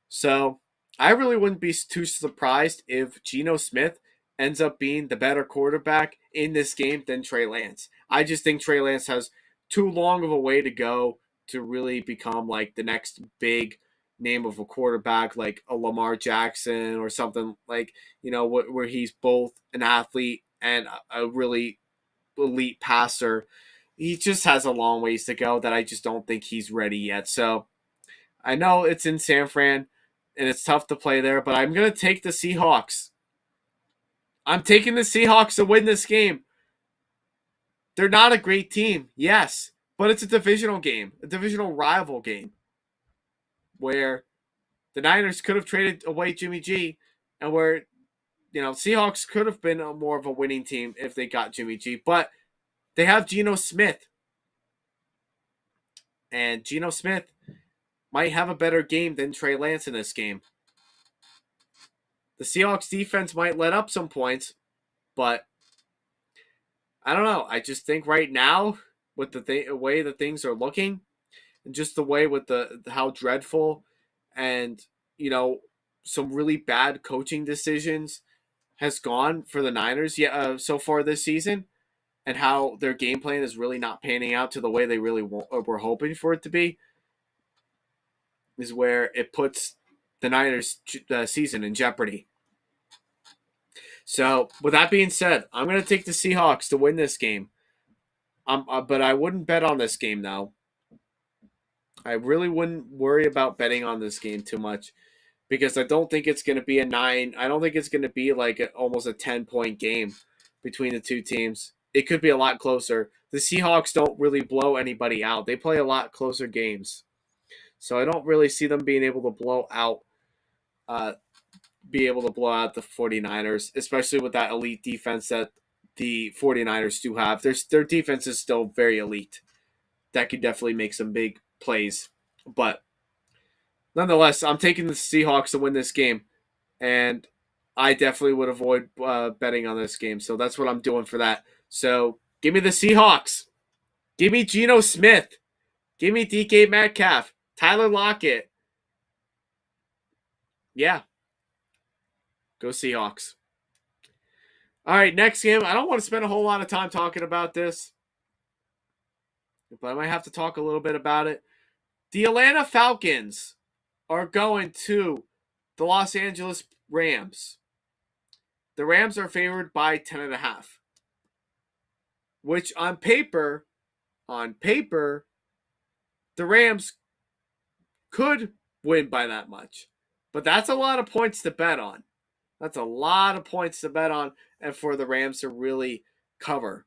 So I really wouldn't be too surprised if Geno Smith ends up being the better quarterback in this game than Trey Lance. I just think Trey Lance has too long of a way to go to really become like the next big name of a quarterback, like a Lamar Jackson or something, like, where he's both an athlete and a really elite passer. He just has a long ways to go that I just don't think he's ready yet. So I know it's in San Fran and it's tough to play there, but I'm going to take the Seahawks. I'm taking the Seahawks to win this game. They're not a great team, yes, but it's a divisional game, a divisional rival game, where the Niners could have traded away Jimmy G, and where Seahawks could have been more of a winning team if they got Jimmy G, but they have Geno Smith, and Geno Smith might have a better game than Trey Lance in this game. The Seahawks defense might let up some points, but I don't know. I just think right now, with the way that things are looking, and just the way with how dreadful and some really bad coaching decisions has gone for the Niners so far this season, and how their game plan is really not panning out to the way they really were hoping for it to be, is where it puts the Niners' season in jeopardy. So, with that being said, I'm going to take the Seahawks to win this game. But I wouldn't bet on this game, though. I really wouldn't worry about betting on this game too much, because I don't think it's going to be a 9. I don't think it's going to be like almost a 10-point game between the two teams. It could be a lot closer. The Seahawks don't really blow anybody out. They play a lot closer games. So I don't really see them being able to blow out the 49ers, especially with that elite defense that the 49ers do have. Their defense is still very elite. That could definitely make some big plays. But nonetheless, I'm taking the Seahawks to win this game, and I definitely would avoid betting on this game. So that's what I'm doing for that. So give me the Seahawks. Give me Geno Smith. Give me DK Metcalf. Tyler Lockett. Yeah. Go Seahawks. All right, next game. I don't want to spend a whole lot of time talking about this, but I might have to talk a little bit about it. The Atlanta Falcons are going to the Los Angeles Rams. The Rams are favored by 10.5, which on paper, the Rams could win by that much. But that's a lot of points to bet on. That's a lot of points to bet on, and for the Rams to really cover.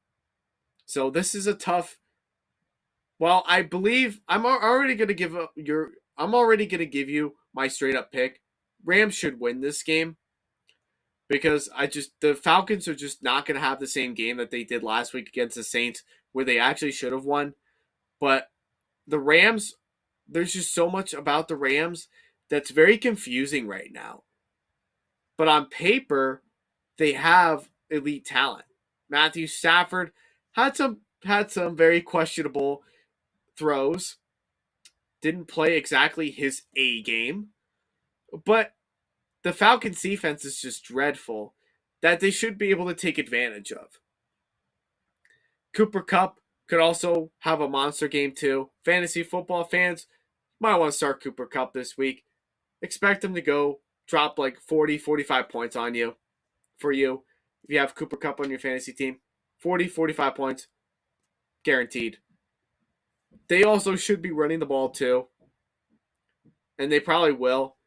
So this is a tough. Well, I believe I'm already going to give you my straight up pick. Rams should win this game, because the Falcons are just not going to have the same game that they did last week against the Saints, where they actually should have won. But the Rams, there's just so much about the Rams that's very confusing right now. But on paper, they have elite talent. Matthew Stafford had some very questionable throws. Didn't play exactly his A game. But the Falcons defense is just dreadful that they should be able to take advantage of. Cooper Kupp could also have a monster game too. Fantasy football fans might want to start Cooper Kupp this week. Expect him to go drop like 40, 45 points on you. For you, if you have Cooper Kupp on your fantasy team, 40, 45 points, guaranteed. They also should be running the ball too, and they probably will,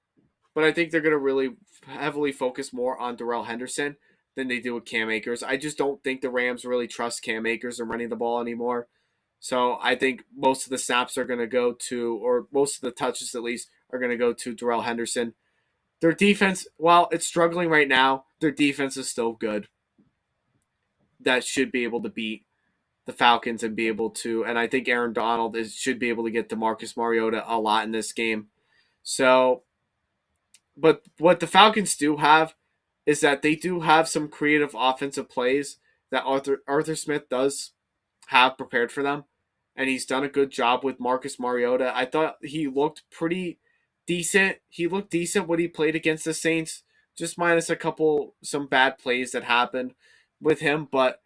but I think they're going to really heavily focus more on Darrell Henderson than they do with Cam Akers. I just don't think the Rams really trust Cam Akers in running the ball anymore. So I think most of the snaps are going to go to, or most of the touches at least, are going to go to Darrell Henderson. Their defense, while it's struggling right now, their defense is still good. That should be able to beat the Falcons and be able to, and I think Aaron Donald should be able to get to Marcus Mariota a lot in this game. So, but what the Falcons do have is that they do have some creative offensive plays that Arthur Smith does have prepared for them, and he's done a good job with Marcus Mariota. I thought he looked pretty decent. He looked decent when he played against the Saints, just minus some bad plays that happened with him, but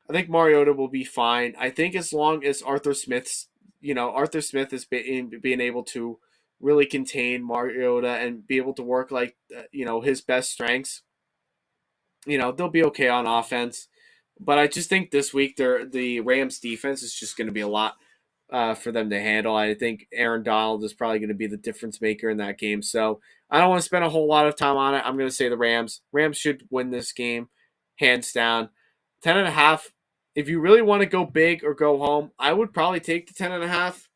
I think Mariota will be fine. I think as long as Arthur Smith is being able to really contain Mariota and be able to work his best strengths, they'll be okay on offense. But I just think this week the Rams defense is just going to be a lot for them to handle. I think Aaron Donald is probably going to be the difference maker in that game. So I don't want to spend a whole lot of time on it. I'm going to say the Rams. Rams should win this game, hands down. 10.5. If you really want to go big or go home, I would probably take the 10.5.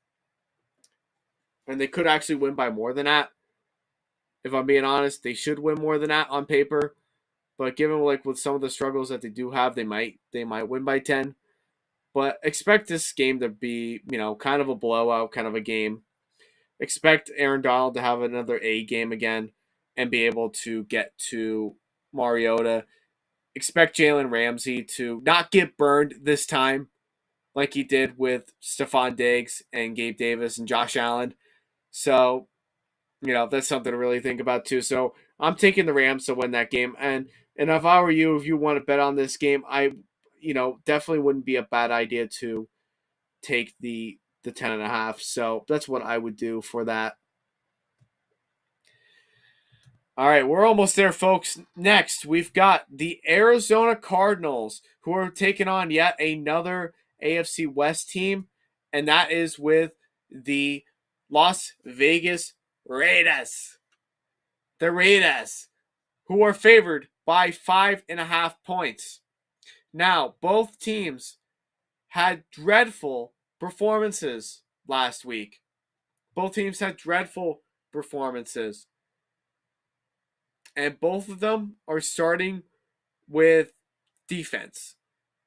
And they could actually win by more than that. If I'm being honest, they should win more than that on paper. But given like with some of the struggles that they do have, they might win by 10. But expect this game to be, kind of a blowout, kind of a game. Expect Aaron Donald to have another A game again and be able to get to Mariota. Expect Jalen Ramsey to not get burned this time like he did with Stephon Diggs and Gabe Davis and Josh Allen. So, that's something to really think about too. So I'm taking the Rams to win that game. And if I were you, if you want to bet on this game, I definitely wouldn't be a bad idea to take the 10.5. So that's what I would do for that. All right, we're almost there, folks. Next, we've got the Arizona Cardinals, who are taking on yet another AFC West team, and that is with the Las Vegas Raiders. The Raiders, who are favored by 5.5 points. Now, both teams had dreadful performances last week. Both teams had dreadful performances. And both of them are starting with defense.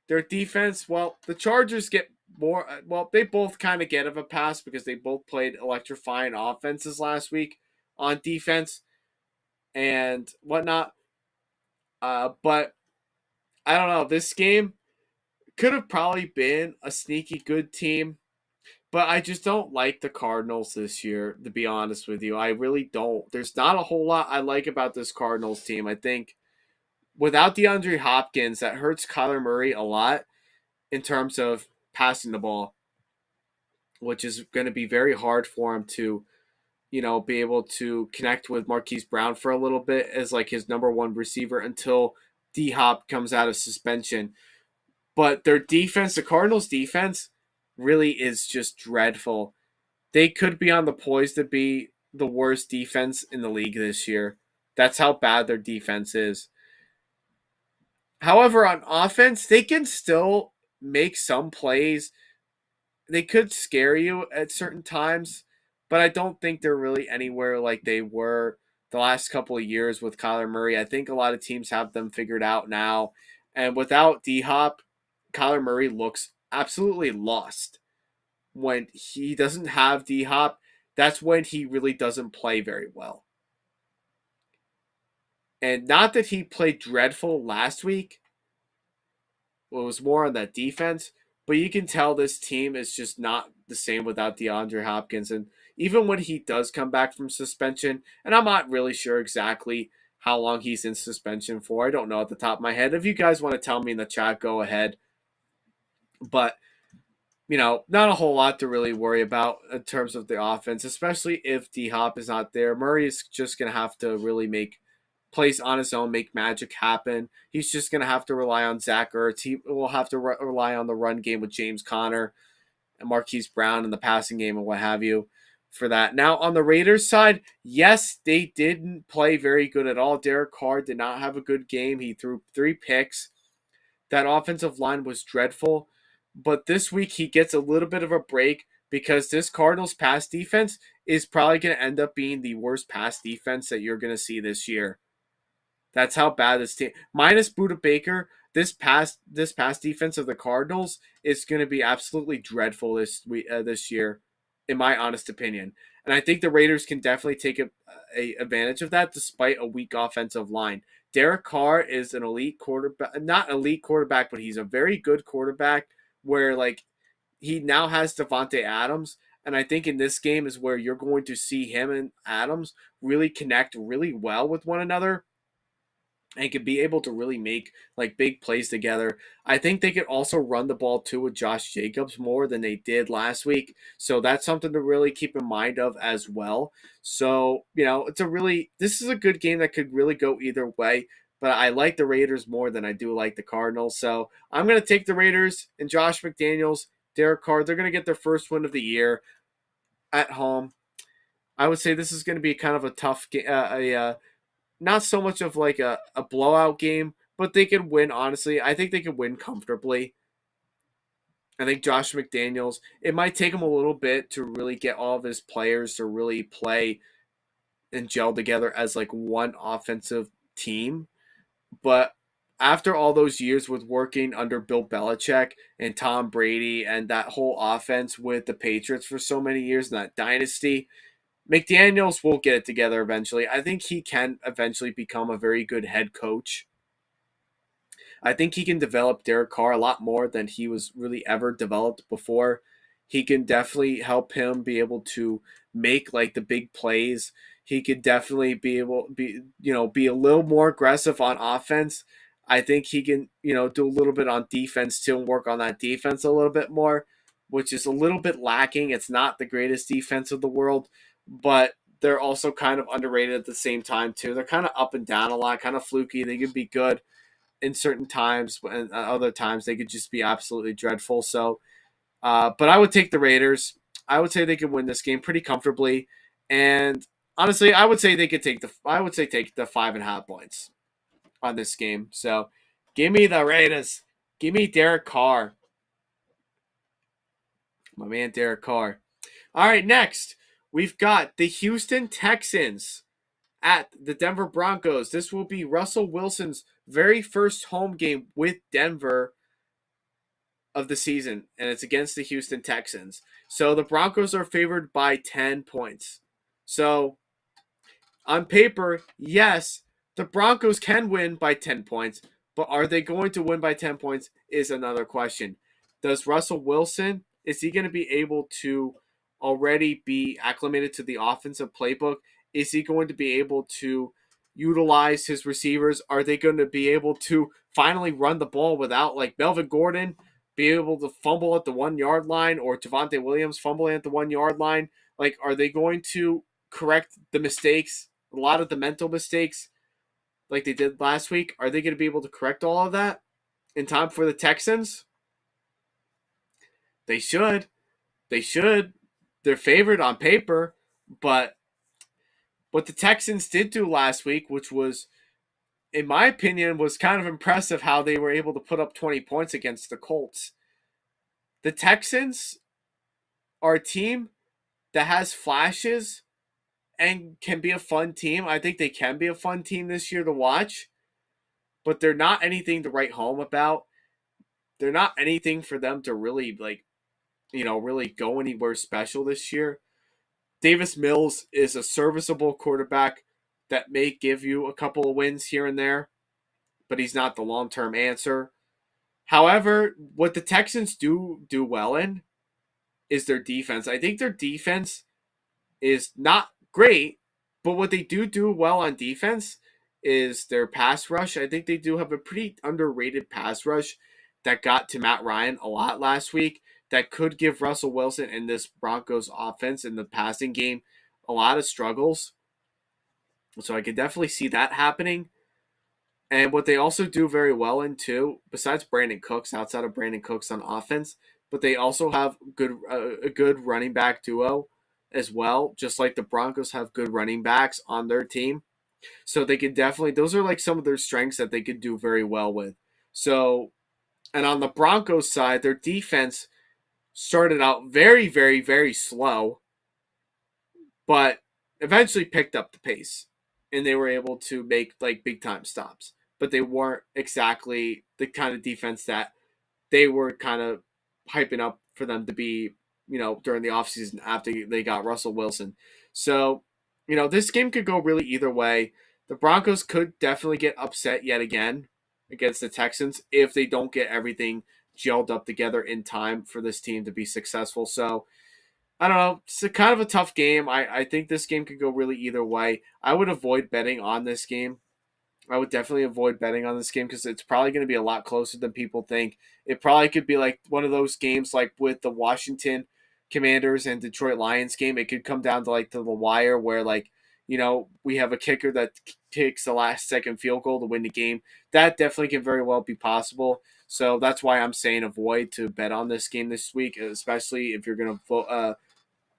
Their defense, well, the Chargers get more, they both kind of get of a pass because they both played electrifying offenses last week on defense and whatnot. But I don't know. This game could have probably been a sneaky good team. But I just don't like the Cardinals this year, to be honest with you. I really don't. There's not a whole lot I like about this Cardinals team. I think without DeAndre Hopkins, that hurts Kyler Murray a lot in terms of passing the ball, which is going to be very hard for him to, be able to connect with Marquise Brown for a little bit as like his number one receiver until D-Hop comes out of suspension. But their defense, the Cardinals' defense, really is just dreadful. They could be on the poise to be the worst defense in the league this year. That's how bad their defense is. However, on offense, they can still make some plays. They could scare you at certain times, but I don't think they're really anywhere like they were the last couple of years with Kyler Murray. I think a lot of teams have them figured out now. And without D-Hop, Kyler Murray looks absolutely lost. When he doesn't have D-Hop, that's when he really doesn't play very well. And not that he played dreadful last week. Well, it was more on that defense. But you can tell this team is just not the same without DeAndre Hopkins. And even when he does come back from suspension, and I'm not really sure exactly how long he's in suspension for. I don't know at the top of my head. If you guys want to tell me in the chat, go ahead. But not a whole lot to really worry about in terms of the offense, especially if D-Hop is not there. Murray is just going to have to really make plays on his own, make magic happen. He's just going to have to rely on Zach Ertz. He will have to rely on the run game with James Conner and Marquise Brown in the passing game and what have you for that. Now, on the Raiders side, yes, they didn't play very good at all. Derek Carr did not have a good game. He threw 3 picks. That offensive line was dreadful. But this week he gets a little bit of a break because this Cardinals pass defense is probably going to end up being the worst pass defense that you're going to see this year. That's how bad this team, minus Budda Baker, this pass defense of the Cardinals is going to be absolutely dreadful this year, in my honest opinion. And I think the Raiders can definitely take a advantage of that despite a weak offensive line. Derek Carr is an elite quarterback, not elite quarterback, but he's a very good quarterback where like he now has Devontae Adams. And I think in this game is where you're going to see him and Adams really connect really well with one another and could be able to really make like big plays together. I think they could also run the ball too with Josh Jacobs more than they did last week. So that's something to really keep in mind of as well. So, this is a good game that could really go either way. But I like the Raiders more than I do like the Cardinals. So I'm going to take the Raiders and Josh McDaniels Derek Carr. They're going to get their first win of the year at home. I would say this is going to be kind of a tough game, not so much of like a blowout game, but they can win, honestly. I think they can win comfortably. I think Josh McDaniels, it might take him a little bit to really get all of his players to really play and gel together as like one offensive team. But after all those years with working under Bill Belichick and Tom Brady and that whole offense with the Patriots for so many years in that dynasty, McDaniels will get it together eventually. I think he can eventually become a very good head coach. I think he can develop Derek Carr a lot more than he was really ever developed before. He can definitely help him be able to make like the big plays. He could definitely be able be a little more aggressive on offense. I think he can, do a little bit on defense too and work on that defense a little bit more, which is a little bit lacking. It's not the greatest defense of the world, but they're also kind of underrated at the same time too. They're kind of up and down a lot, kind of fluky. They could be good in certain times, and other times they could just be absolutely dreadful. So, but I would take the Raiders. I would say they could win this game pretty comfortably, and honestly, I would say they could take take the 5.5 points on this game. So, give me the Raiders. Give me Derek Carr, my man, Derek Carr. All right, next we've got the Houston Texans at the Denver Broncos. This will be Russell Wilson's very first home game with Denver of the season, and it's against the Houston Texans. So the Broncos are favored by 10 points. So on paper, yes, the Broncos can win by 10 points, but are they going to win by 10 points is another question. Does Russell Wilson, is he going to be able to already be acclimated to the offensive playbook? Is he going to be able to utilize his receivers? Are they going to be able to finally run the ball without like Melvin Gordon be able to fumble at the 1 yard line or Javonte Williams fumbling at the 1 yard line? Like, are they going to correct the mistakes, a lot of the mental mistakes like they did last week? Are they going to be able to correct all of that in time for the Texans? They should. They should. They're favored on paper, but what the Texans did do last week, which was, in my opinion, was kind of impressive how they were able to put up 20 points against the Colts. The Texans are a team that has flashes and can be a fun team. I think they can be a fun team this year to watch, but they're not anything to write home about. They're not anything for them to really really go anywhere special this year. Davis Mills is a serviceable quarterback that may give you a couple of wins here and there, but he's not the long-term answer. However, what the Texans do well in is their defense. I think their defense is not great, but what they do well on defense is their pass rush. I think they do have a pretty underrated pass rush that got to Matt Ryan a lot last week that could give Russell Wilson and this Broncos offense in the passing game a lot of struggles. So I could definitely see that happening. And what they also do very well in too, besides Brandon Cooks, outside of Brandon Cooks on offense, but they also have a good running back duo as well, just like the Broncos have good running backs on their team. So they could definitely, those are like some of their strengths that they could do very well with. So, and on the Broncos side, their defense started out very, very, very slow, but eventually picked up the pace and they were able to make like big time stops. But they weren't exactly the kind of defense that they were kind of hyping up for them to be, during the offseason after they got Russell Wilson. So, this game could go really either way. The Broncos could definitely get upset yet again against the Texans if they don't get everything gelled up together in time for this team to be successful. So, I don't know. It's kind of a tough game. I think this game could go really either way. I would avoid betting on this game. I would definitely avoid betting on this game because it's probably going to be a lot closer than people think. It probably could be like one of those games like with the Washington Commanders and Detroit Lions game. It could come down to like to the wire where we have a kicker that kicks the last second field goal to win the game. That definitely can very well be possible. So that's why I'm saying avoid to bet on this game this week, especially if you're going to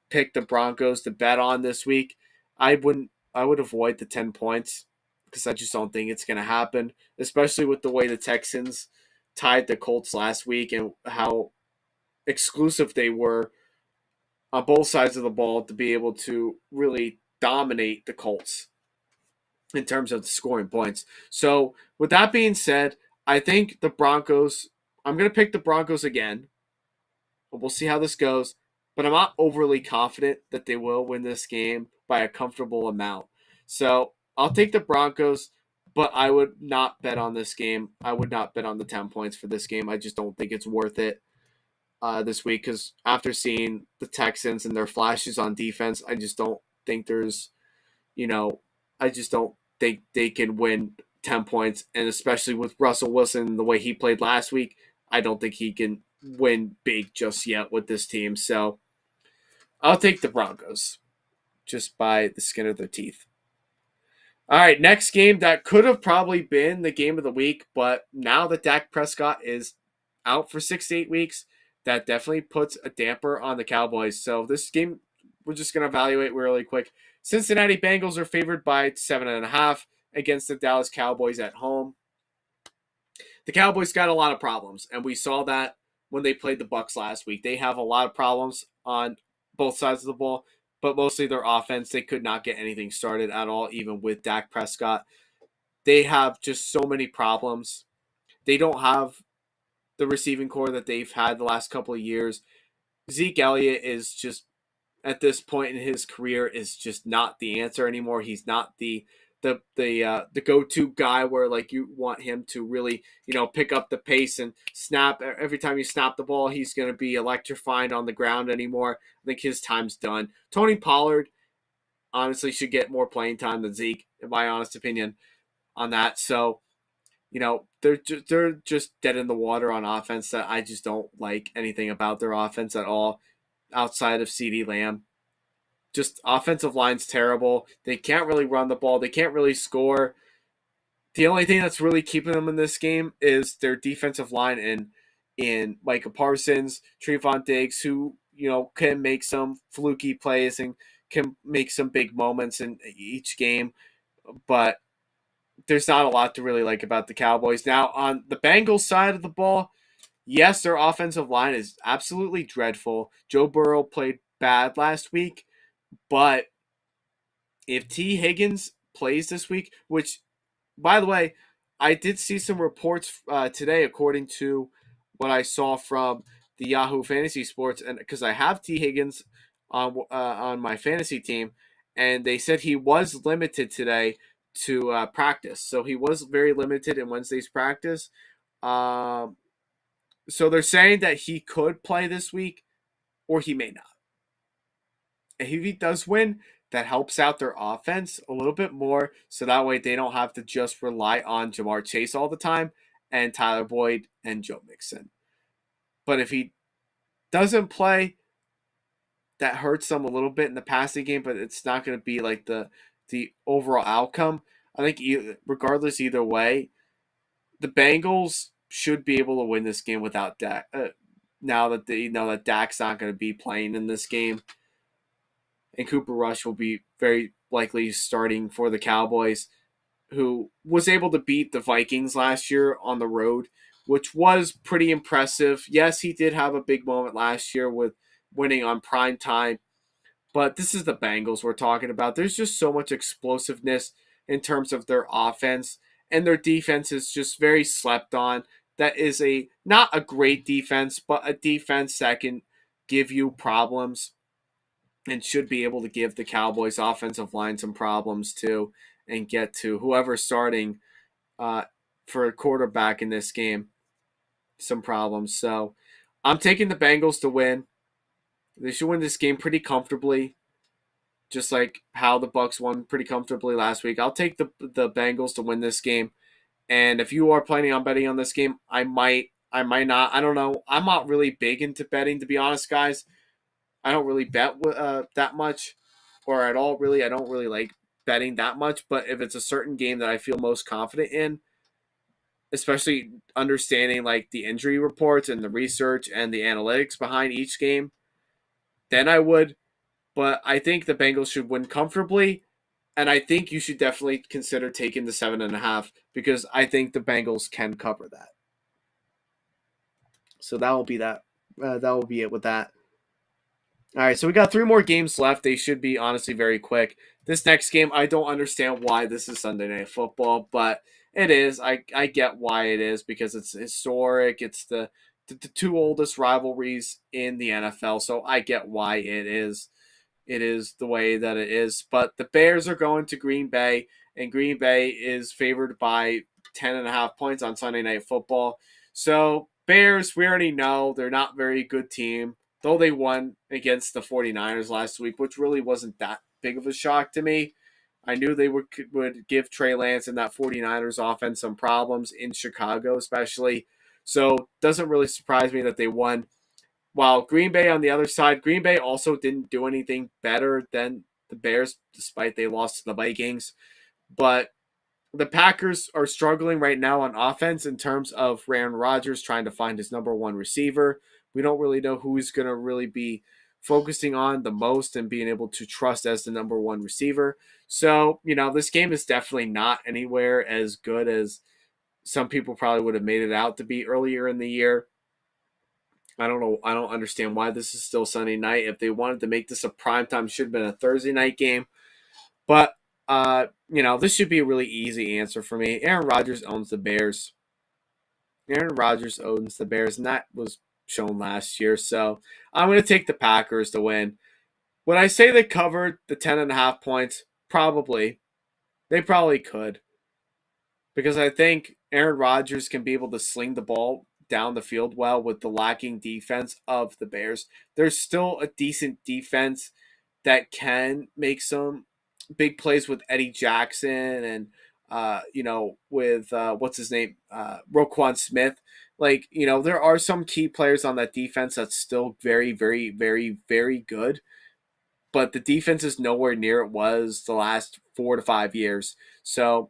pick the Broncos to bet on this week. I would avoid the 10 points because I just don't think it's going to happen, especially with the way the Texans tied the Colts last week and how exclusive they were on both sides of the ball to be able to really dominate the Colts in terms of the scoring points. So, with that being said, I think the Broncos, I'm going to pick the Broncos again. We'll see how this goes, but I'm not overly confident that they will win this game by a comfortable amount. So, I'll take the Broncos, but I would not bet on this game. I would not bet on the 10 points for this game. I just don't think it's worth it this week because after seeing the Texans and their flashes on defense, I just don't think there's, you know, I just don't think they can win 10 points. And especially with Russell Wilson and the way he played last week, I don't think he can win big just yet with this team. So I'll take the Broncos just by the skin of their teeth. All right, next game that could have probably been the game of the week, but now that Dak Prescott is out for 6 to 8 weeks, that definitely puts a damper on the Cowboys. So this game, we're just going to evaluate really quick. Cincinnati Bengals are favored by 7.5 against the Dallas Cowboys at home. The Cowboys got a lot of problems, and we saw that when they played the Bucs last week. They have a lot of problems on both sides of the ball, but mostly their offense. They could not get anything started at all, even with Dak Prescott. They have just so many problems. They don't have the receiving core that they've had the last couple of years. Zeke Elliott is just at this point in his career is just not the answer anymore. He's not the go-to guy where like you want him to really, pick up the pace and snap. Every time you snap the ball, he's going to be electrifying on the ground anymore. I think his time's done. Tony Pollard honestly should get more playing time than Zeke, in my honest opinion, on that. So, they're just dead in the water on offense. That I just don't like anything about their offense at all outside of CeeDee Lamb. Just offensive line's terrible. They can't really run the ball. They can't really score. The only thing that's really keeping them in this game is their defensive line in Micah Parsons, Trevon Diggs, who can make some fluky plays and can make some big moments in each game, but there's not a lot to really like about the Cowboys. Now, on the Bengals side of the ball, yes, their offensive line is absolutely dreadful. Joe Burrow played bad last week, but if T. Higgins plays this week, which, by the way, I did see some reports today, according to what I saw from the Yahoo Fantasy Sports, and because I have T. Higgins on my fantasy team, and they said he was limited today to practice. So he was very limited in Wednesday's practice. So they're saying that he could play this week, or he may not. If he does win, that helps out their offense a little bit more, so that way they don't have to just rely on Jamar Chase all the time and Tyler Boyd and Joe Mixon. But if he doesn't play, that hurts them a little bit in the passing game, but it's not going to be like the overall outcome. I think regardless either way, the Bengals should be able to win this game without Dak. Now that they know that Dak's not going to be playing in this game, and Cooper Rush will be very likely starting for the Cowboys, who was able to beat the Vikings last year on the road, which was pretty impressive. Yes, he did have a big moment last year with winning on prime time, but this is the Bengals we're talking about. There's just so much explosiveness in terms of their offense, and their defense is just very slept on. That is not a great defense, but a defense that can give you problems and should be able to give the Cowboys offensive line some problems too, and get to whoever's starting for a quarterback in this game some problems. So I'm taking the Bengals to win. They should win this game pretty comfortably, just like how the Bucs won pretty comfortably last week. I'll take the Bengals to win this game. And if you are planning on betting on this game, I might not. I don't know. I'm not really big into betting, to be honest, guys. I don't really bet that much or at all, really. I don't really like betting that much. But if it's a certain game that I feel most confident in, especially understanding like the injury reports and the research and the analytics behind each game, then I would. But I think the Bengals should win comfortably, and I think you should definitely consider taking the 7.5 because I think the Bengals can cover that. So that will be that. That will be it with that. All right, so we got 3 more games left. They should be honestly very quick. This next game, I don't understand why this is Sunday Night Football, but it is. I get why it is because it's historic. It's the 2 oldest rivalries in the NFL, so I get why it is. It is the way that it is. But the Bears are going to Green Bay, and Green Bay is favored by 10.5 points on Sunday Night Football. So Bears, we already know they're not a very good team though they won against the 49ers last week, which really wasn't that big of a shock to me. I knew they would give Trey Lance and that 49ers offense some problems in Chicago, especially. So it doesn't really surprise me that they won. While Green Bay on the other side, Green Bay also didn't do anything better than the Bears, despite they lost to the Vikings. But the Packers are struggling right now on offense in terms of Aaron Rodgers trying to find his number one receiver. We don't really know who he's going to really be focusing on the most and being able to trust as the number one receiver. So, this game is definitely not anywhere as good as some people probably would have made it out to be earlier in the year. I don't know. I don't understand why this is still Sunday night. If they wanted to make this a primetime, should have been a Thursday night game. But this should be a really easy answer for me. Aaron Rodgers owns the Bears. Aaron Rodgers owns the Bears, and that was shown last year. So I'm going to take the Packers to win. Would I say they covered the 10.5 points? Probably. They probably could. Because I think Aaron Rodgers can be able to sling the ball down the field well with the lacking defense of the Bears. There's still a decent defense that can make some big plays with Eddie Jackson and with what's his name, Roquan Smith. Like, there are some key players on that defense that's still very, very, very, very good. But the defense is nowhere near it was the last 4 to 5 years. So,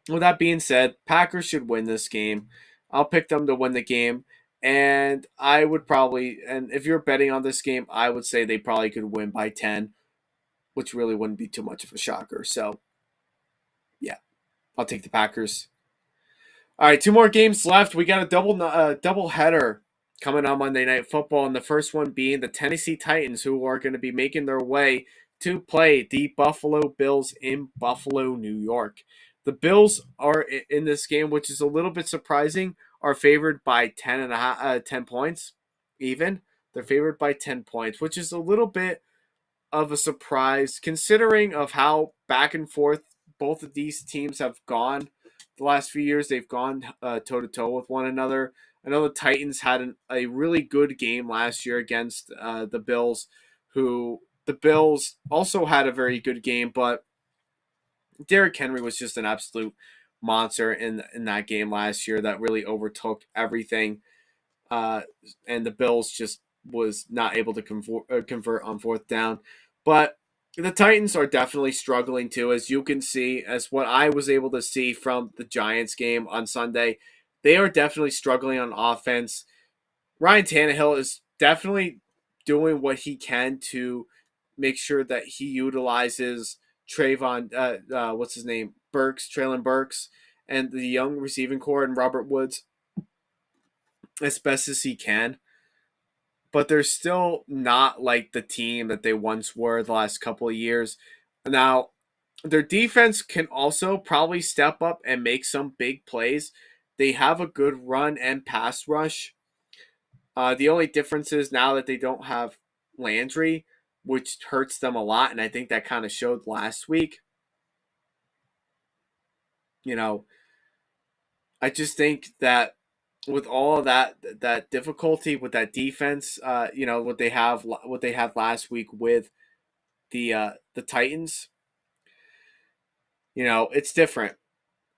with that being said, Packers should win this game. I'll pick them to win the game. And I would probably, and if you're betting on this game, I would say they probably could win by 10, which really wouldn't be too much of a shocker. So, yeah, I'll take the Packers. All right, 2 more games left. We got a double header coming on Monday Night Football, and the first one being the Tennessee Titans, who are going to be making their way to play the Buffalo Bills in Buffalo, New York. The Bills are in this game, which is a little bit surprising, are favored by 10 points, even. They're favored by 10 points, which is a little bit of a surprise considering of how back and forth both of these teams have gone the last few years. They've gone toe to toe with one another. I know the Titans had a really good game last year against the Bills, who the Bills also had a very good game, but Derrick Henry was just an absolute monster in that game last year that really overtook everything. And the Bills just was not able to convert on fourth down. But the Titans are definitely struggling too, as you can see, as what I was able to see from the Giants game on Sunday. They are definitely struggling on offense. Ryan Tannehill is definitely doing what he can to make sure that he utilizes what's his name, Traylon Burks, and the young receiving core and Robert Woods as best as he can. But they're still not like the team that they once were the last couple of years. Now, their defense can also probably step up and make some big plays. They have a good run and pass rush. The only difference is now that they don't have Landry, which hurts them a lot, and I think that kind of showed last week. I just think that with all of that difficulty with that defense, what they had last week with the Titans, it's different.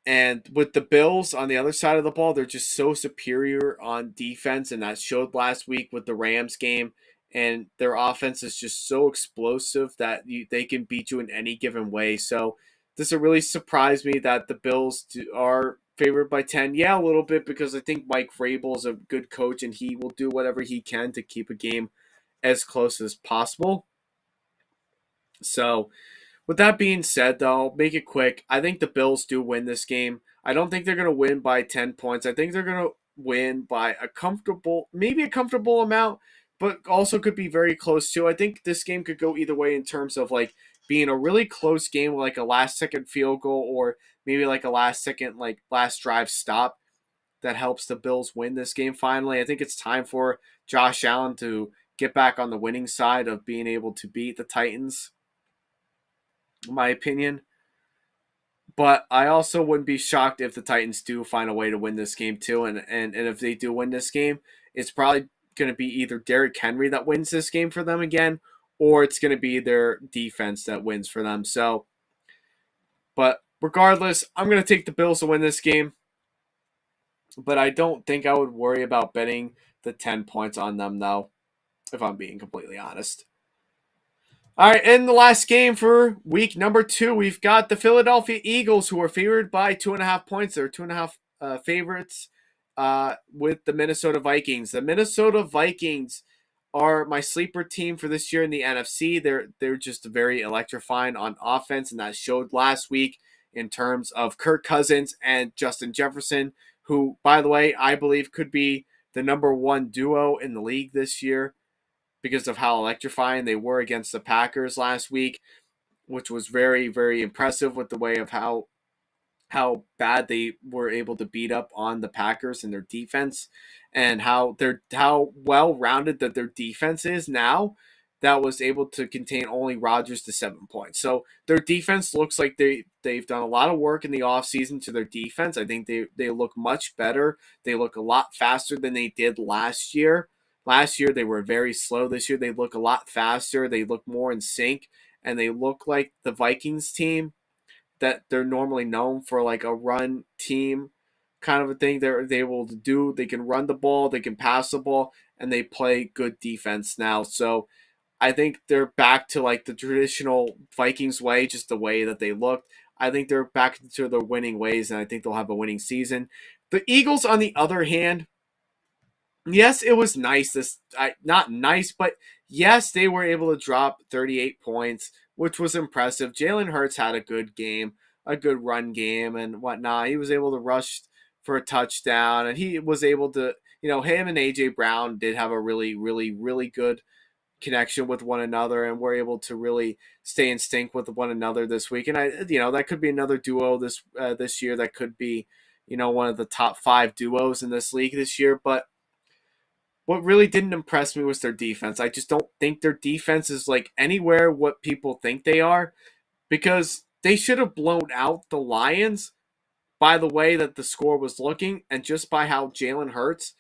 And with the Bills on the other side of the ball, they're just so superior on defense, and that showed last week with the Rams game. And their offense is just so explosive that they can beat you in any given way. So this will really surprise me that the Bills are favored by 10? Yeah, a little bit, because I think Mike Vrabel is a good coach and he will do whatever he can to keep a game as close as possible. So, with that being said, though, make it quick. I think the Bills do win this game. I don't think they're going to win by 10 points. I think they're going to win by maybe a comfortable amount, but also could be very close too. I think this game could go either way in terms of like being a really close game, like a last second field goal, or maybe like a last second, like last drive stop that helps the Bills win this game finally. I think it's time for Josh Allen to get back on the winning side of being able to beat the Titans, in my opinion. But I also wouldn't be shocked if the Titans do find a way to win this game too. And if they do win this game, it's probably going to be either Derrick Henry that wins this game for them again, or it's going to be their defense that wins for them. So, but regardless, I'm going to take the Bills to win this game. But I don't think I would worry about betting the 10 points on them, though, if I'm being completely honest. All right, in the last game for week number 2, we've got the Philadelphia Eagles, who are favored by 2.5 points. They're 2.5 favorites with the Minnesota Vikings. The Minnesota Vikings are my sleeper team for this year in the NFC. They're just very electrifying on offense, and that showed last week in terms of Kirk Cousins and Justin Jefferson, who, by the way, I believe could be the number 1 duo in the league this year, because of how electrifying they were against the Packers last week, which was very, very impressive with the way of how bad they were able to beat up on the Packers and their defense, and how well rounded that their defense is now, that was able to contain only Rodgers to 7 points. So their defense looks like they've done a lot of work in the offseason to their defense. I think they look much better. They look a lot faster than they did last year. Last year they were very slow. This year they look a lot faster. They look more in sync, and they look like the Vikings team that they're normally known for, like a run team kind of a thing. They're able to do. They can run the ball, they can pass the ball, and they play good defense now. So I think they're back to like the traditional Vikings way, just the way that they looked. I think they're back to their winning ways, and I think they'll have a winning season. The Eagles, on the other hand, yes, it was nice. Not nice, but yes, they were able to drop 38 points, which was impressive. Jalen Hurts had a good game, a good run game, and whatnot. He was able to rush for a touchdown, and he was able to, him and AJ Brown did have a really, really, really good connection with one another, and were able to really stay in sync with one another this week. And that could be another duo this year. That could be, one of the top 5 duos in this league this year, but what really didn't impress me was their defense. I just don't think their defense is like anywhere what people think they are, because they should have blown out the Lions by the way that the score was looking, and just by how Jalen Hurts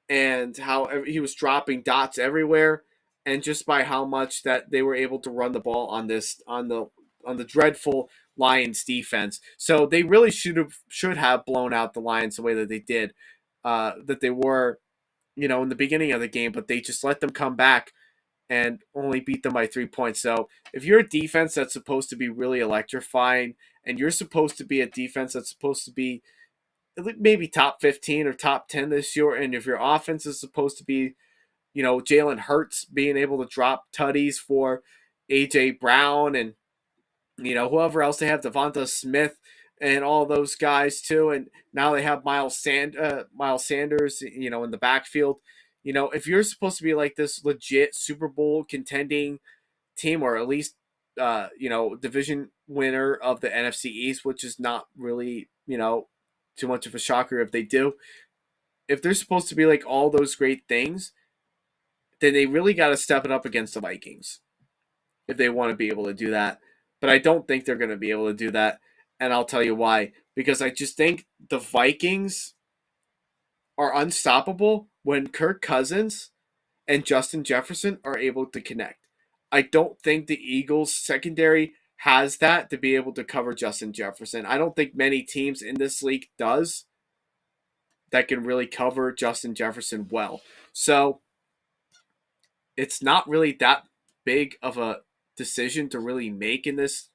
and how he was dropping dots everywhere, and just by how much that they were able to run the ball on the dreadful Lions defense. So they really should have blown out the Lions the way that they did, that they were, in the beginning of the game, but they just let them come back and only beat them by 3 points. So if you're a defense that's supposed to be really electrifying, and you're supposed to be a defense that's supposed to be maybe top 15 or top 10 this year, and if your offense is supposed to be, Jalen Hurts being able to drop tutties for A.J. Brown and, whoever else they have, Devonta Smith and all those guys too, and now they have Miles Sanders, in the backfield. If you're supposed to be like this legit Super Bowl contending team, or at least division winner of the NFC East, which is not really, too much of a shocker if they do. If they're supposed to be like all those great things, then they really got to step it up against the Vikings if they want to be able to do that. But I don't think they're going to be able to do that. And I'll tell you why. Because I just think the Vikings are unstoppable when Kirk Cousins and Justin Jefferson are able to connect. I don't think the Eagles secondary has that to be able to cover Justin Jefferson. I don't think many teams in this league does that can really cover Justin Jefferson well. So it's not really that big of a decision to really make in this.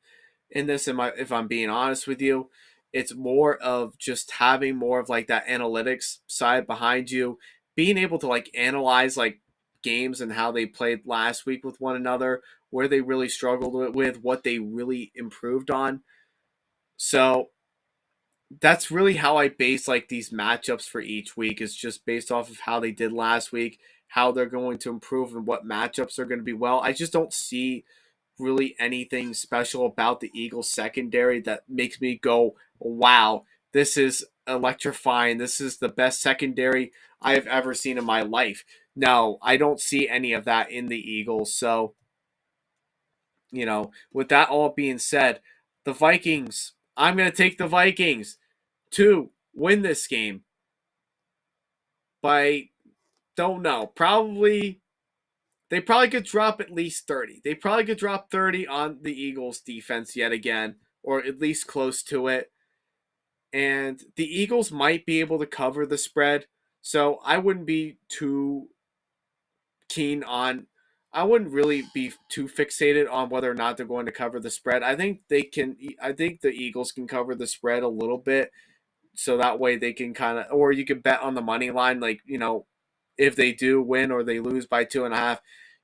If I'm being honest with you, It's more of just having more of like that analytics side behind you, being able to like analyze like games and how they played last week with one another, where they really struggled with, what they really improved on. So that's really how I base like these matchups for each week, is just based off of how they did last week, how they're going to improve, and what matchups are going to be well. I just don't see really anything special about the Eagles secondary that makes me go, wow, this is electrifying. This is the best secondary I've ever seen in my life. No, I don't see any of that in the Eagles. So, with that all being said, the Vikings, I'm going to take the Vikings to win this game by, don't know, they probably could drop at least 30. They probably could drop 30 on the Eagles defense yet again, or at least close to it. And the Eagles might be able to cover the spread. So I wouldn't be too keen on, I wouldn't really be too fixated on whether or not they're going to cover the spread. I think the Eagles can cover the spread a little bit. So that way they can kind of, or you could bet on the money line, like, if they do win or they lose by 2.5,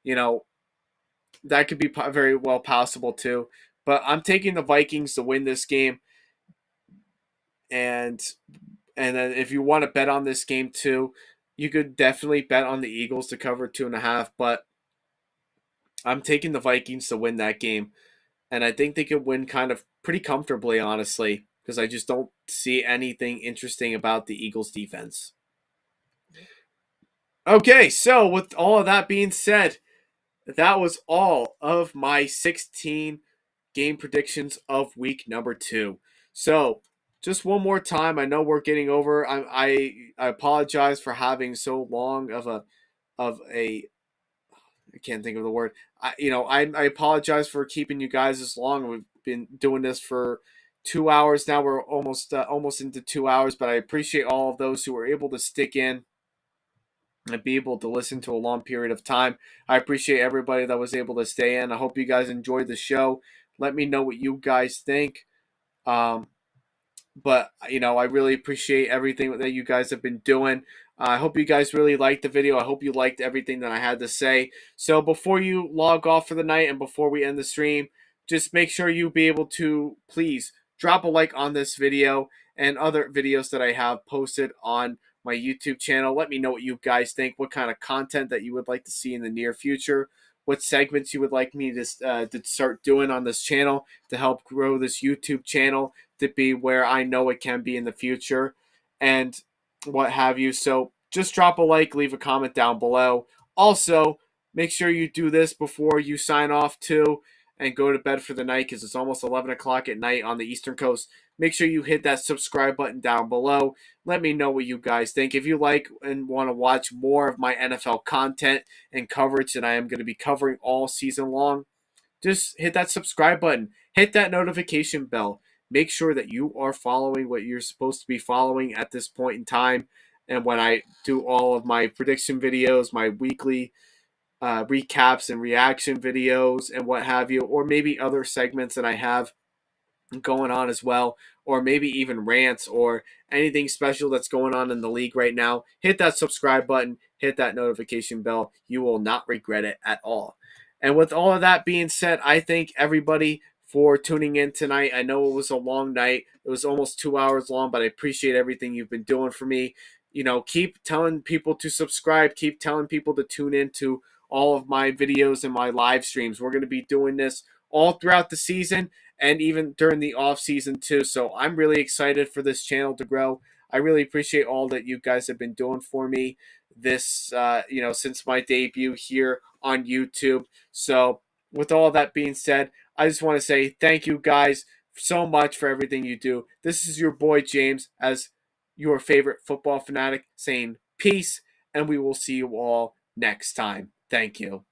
you know, that could be very well possible too. But I'm taking the Vikings to win this game, and then if you want to bet on this game too, you could definitely bet on the Eagles to cover 2.5. But I'm taking the Vikings to win that game, and I think they could win kind of pretty comfortably, honestly, because I just don't see anything interesting about the Eagles defense. Okay, so with all of that being said, that was all of my 16 game predictions of week number 2. So, just one more time, I know we're getting over. I apologize for having so long of a I can't think of the word. I apologize for keeping you guys this long. We've been doing this for 2 hours now. We're almost into 2 hours, but I appreciate all of those who were able to stick in and be able to listen to a long period of time. I appreciate everybody that was able to stay in. I hope you guys enjoyed the show. Let me know what you guys think. But I really appreciate everything that you guys have been doing. I hope you guys really liked the video. I hope you liked everything that I had to say. So before you log off for the night and before we end the stream, just make sure you be able to please drop a like on this video and other videos that I have posted on my YouTube channel. Let me know what you guys think, what kind of content that you would like to see in the near future, what segments you would like me to start doing on this channel to help grow this YouTube channel to be where I know it can be in the future, and what have you. So just drop a like, leave a comment down below. Also, make sure you do this before you sign off too and go to bed for the night, because it's almost 11 o'clock at night on the Eastern Coast. Make sure you hit that subscribe button down below. Let me know what you guys think. If you like and want to watch more of my NFL content and coverage that I am going to be covering all season long, just hit that subscribe button. Hit that notification bell. Make sure that you are following what you're supposed to be following at this point in time. And when I do all of my prediction videos, my weekly recaps and reaction videos and what have you, or maybe other segments that I have going on as well, or maybe even rants or anything special that's going on in the league right now, hit that subscribe button, hit that notification bell. You will not regret it at all. And with all of that being said, I thank everybody for tuning in tonight. I know it was a long night. It was almost 2 hours long, but I appreciate everything you've been doing for me. Keep telling people to subscribe. Keep telling people to tune in to all of my videos and my live streams. We're going to be doing this all throughout the season and even during the off season too. So I'm really excited for this channel to grow. I really appreciate all that you guys have been doing for me since my debut here on YouTube. So with all that being said, I just want to say thank you guys so much for everything you do. This is your boy James, as your favorite football fanatic, saying peace, and we will see you all next time. Thank you.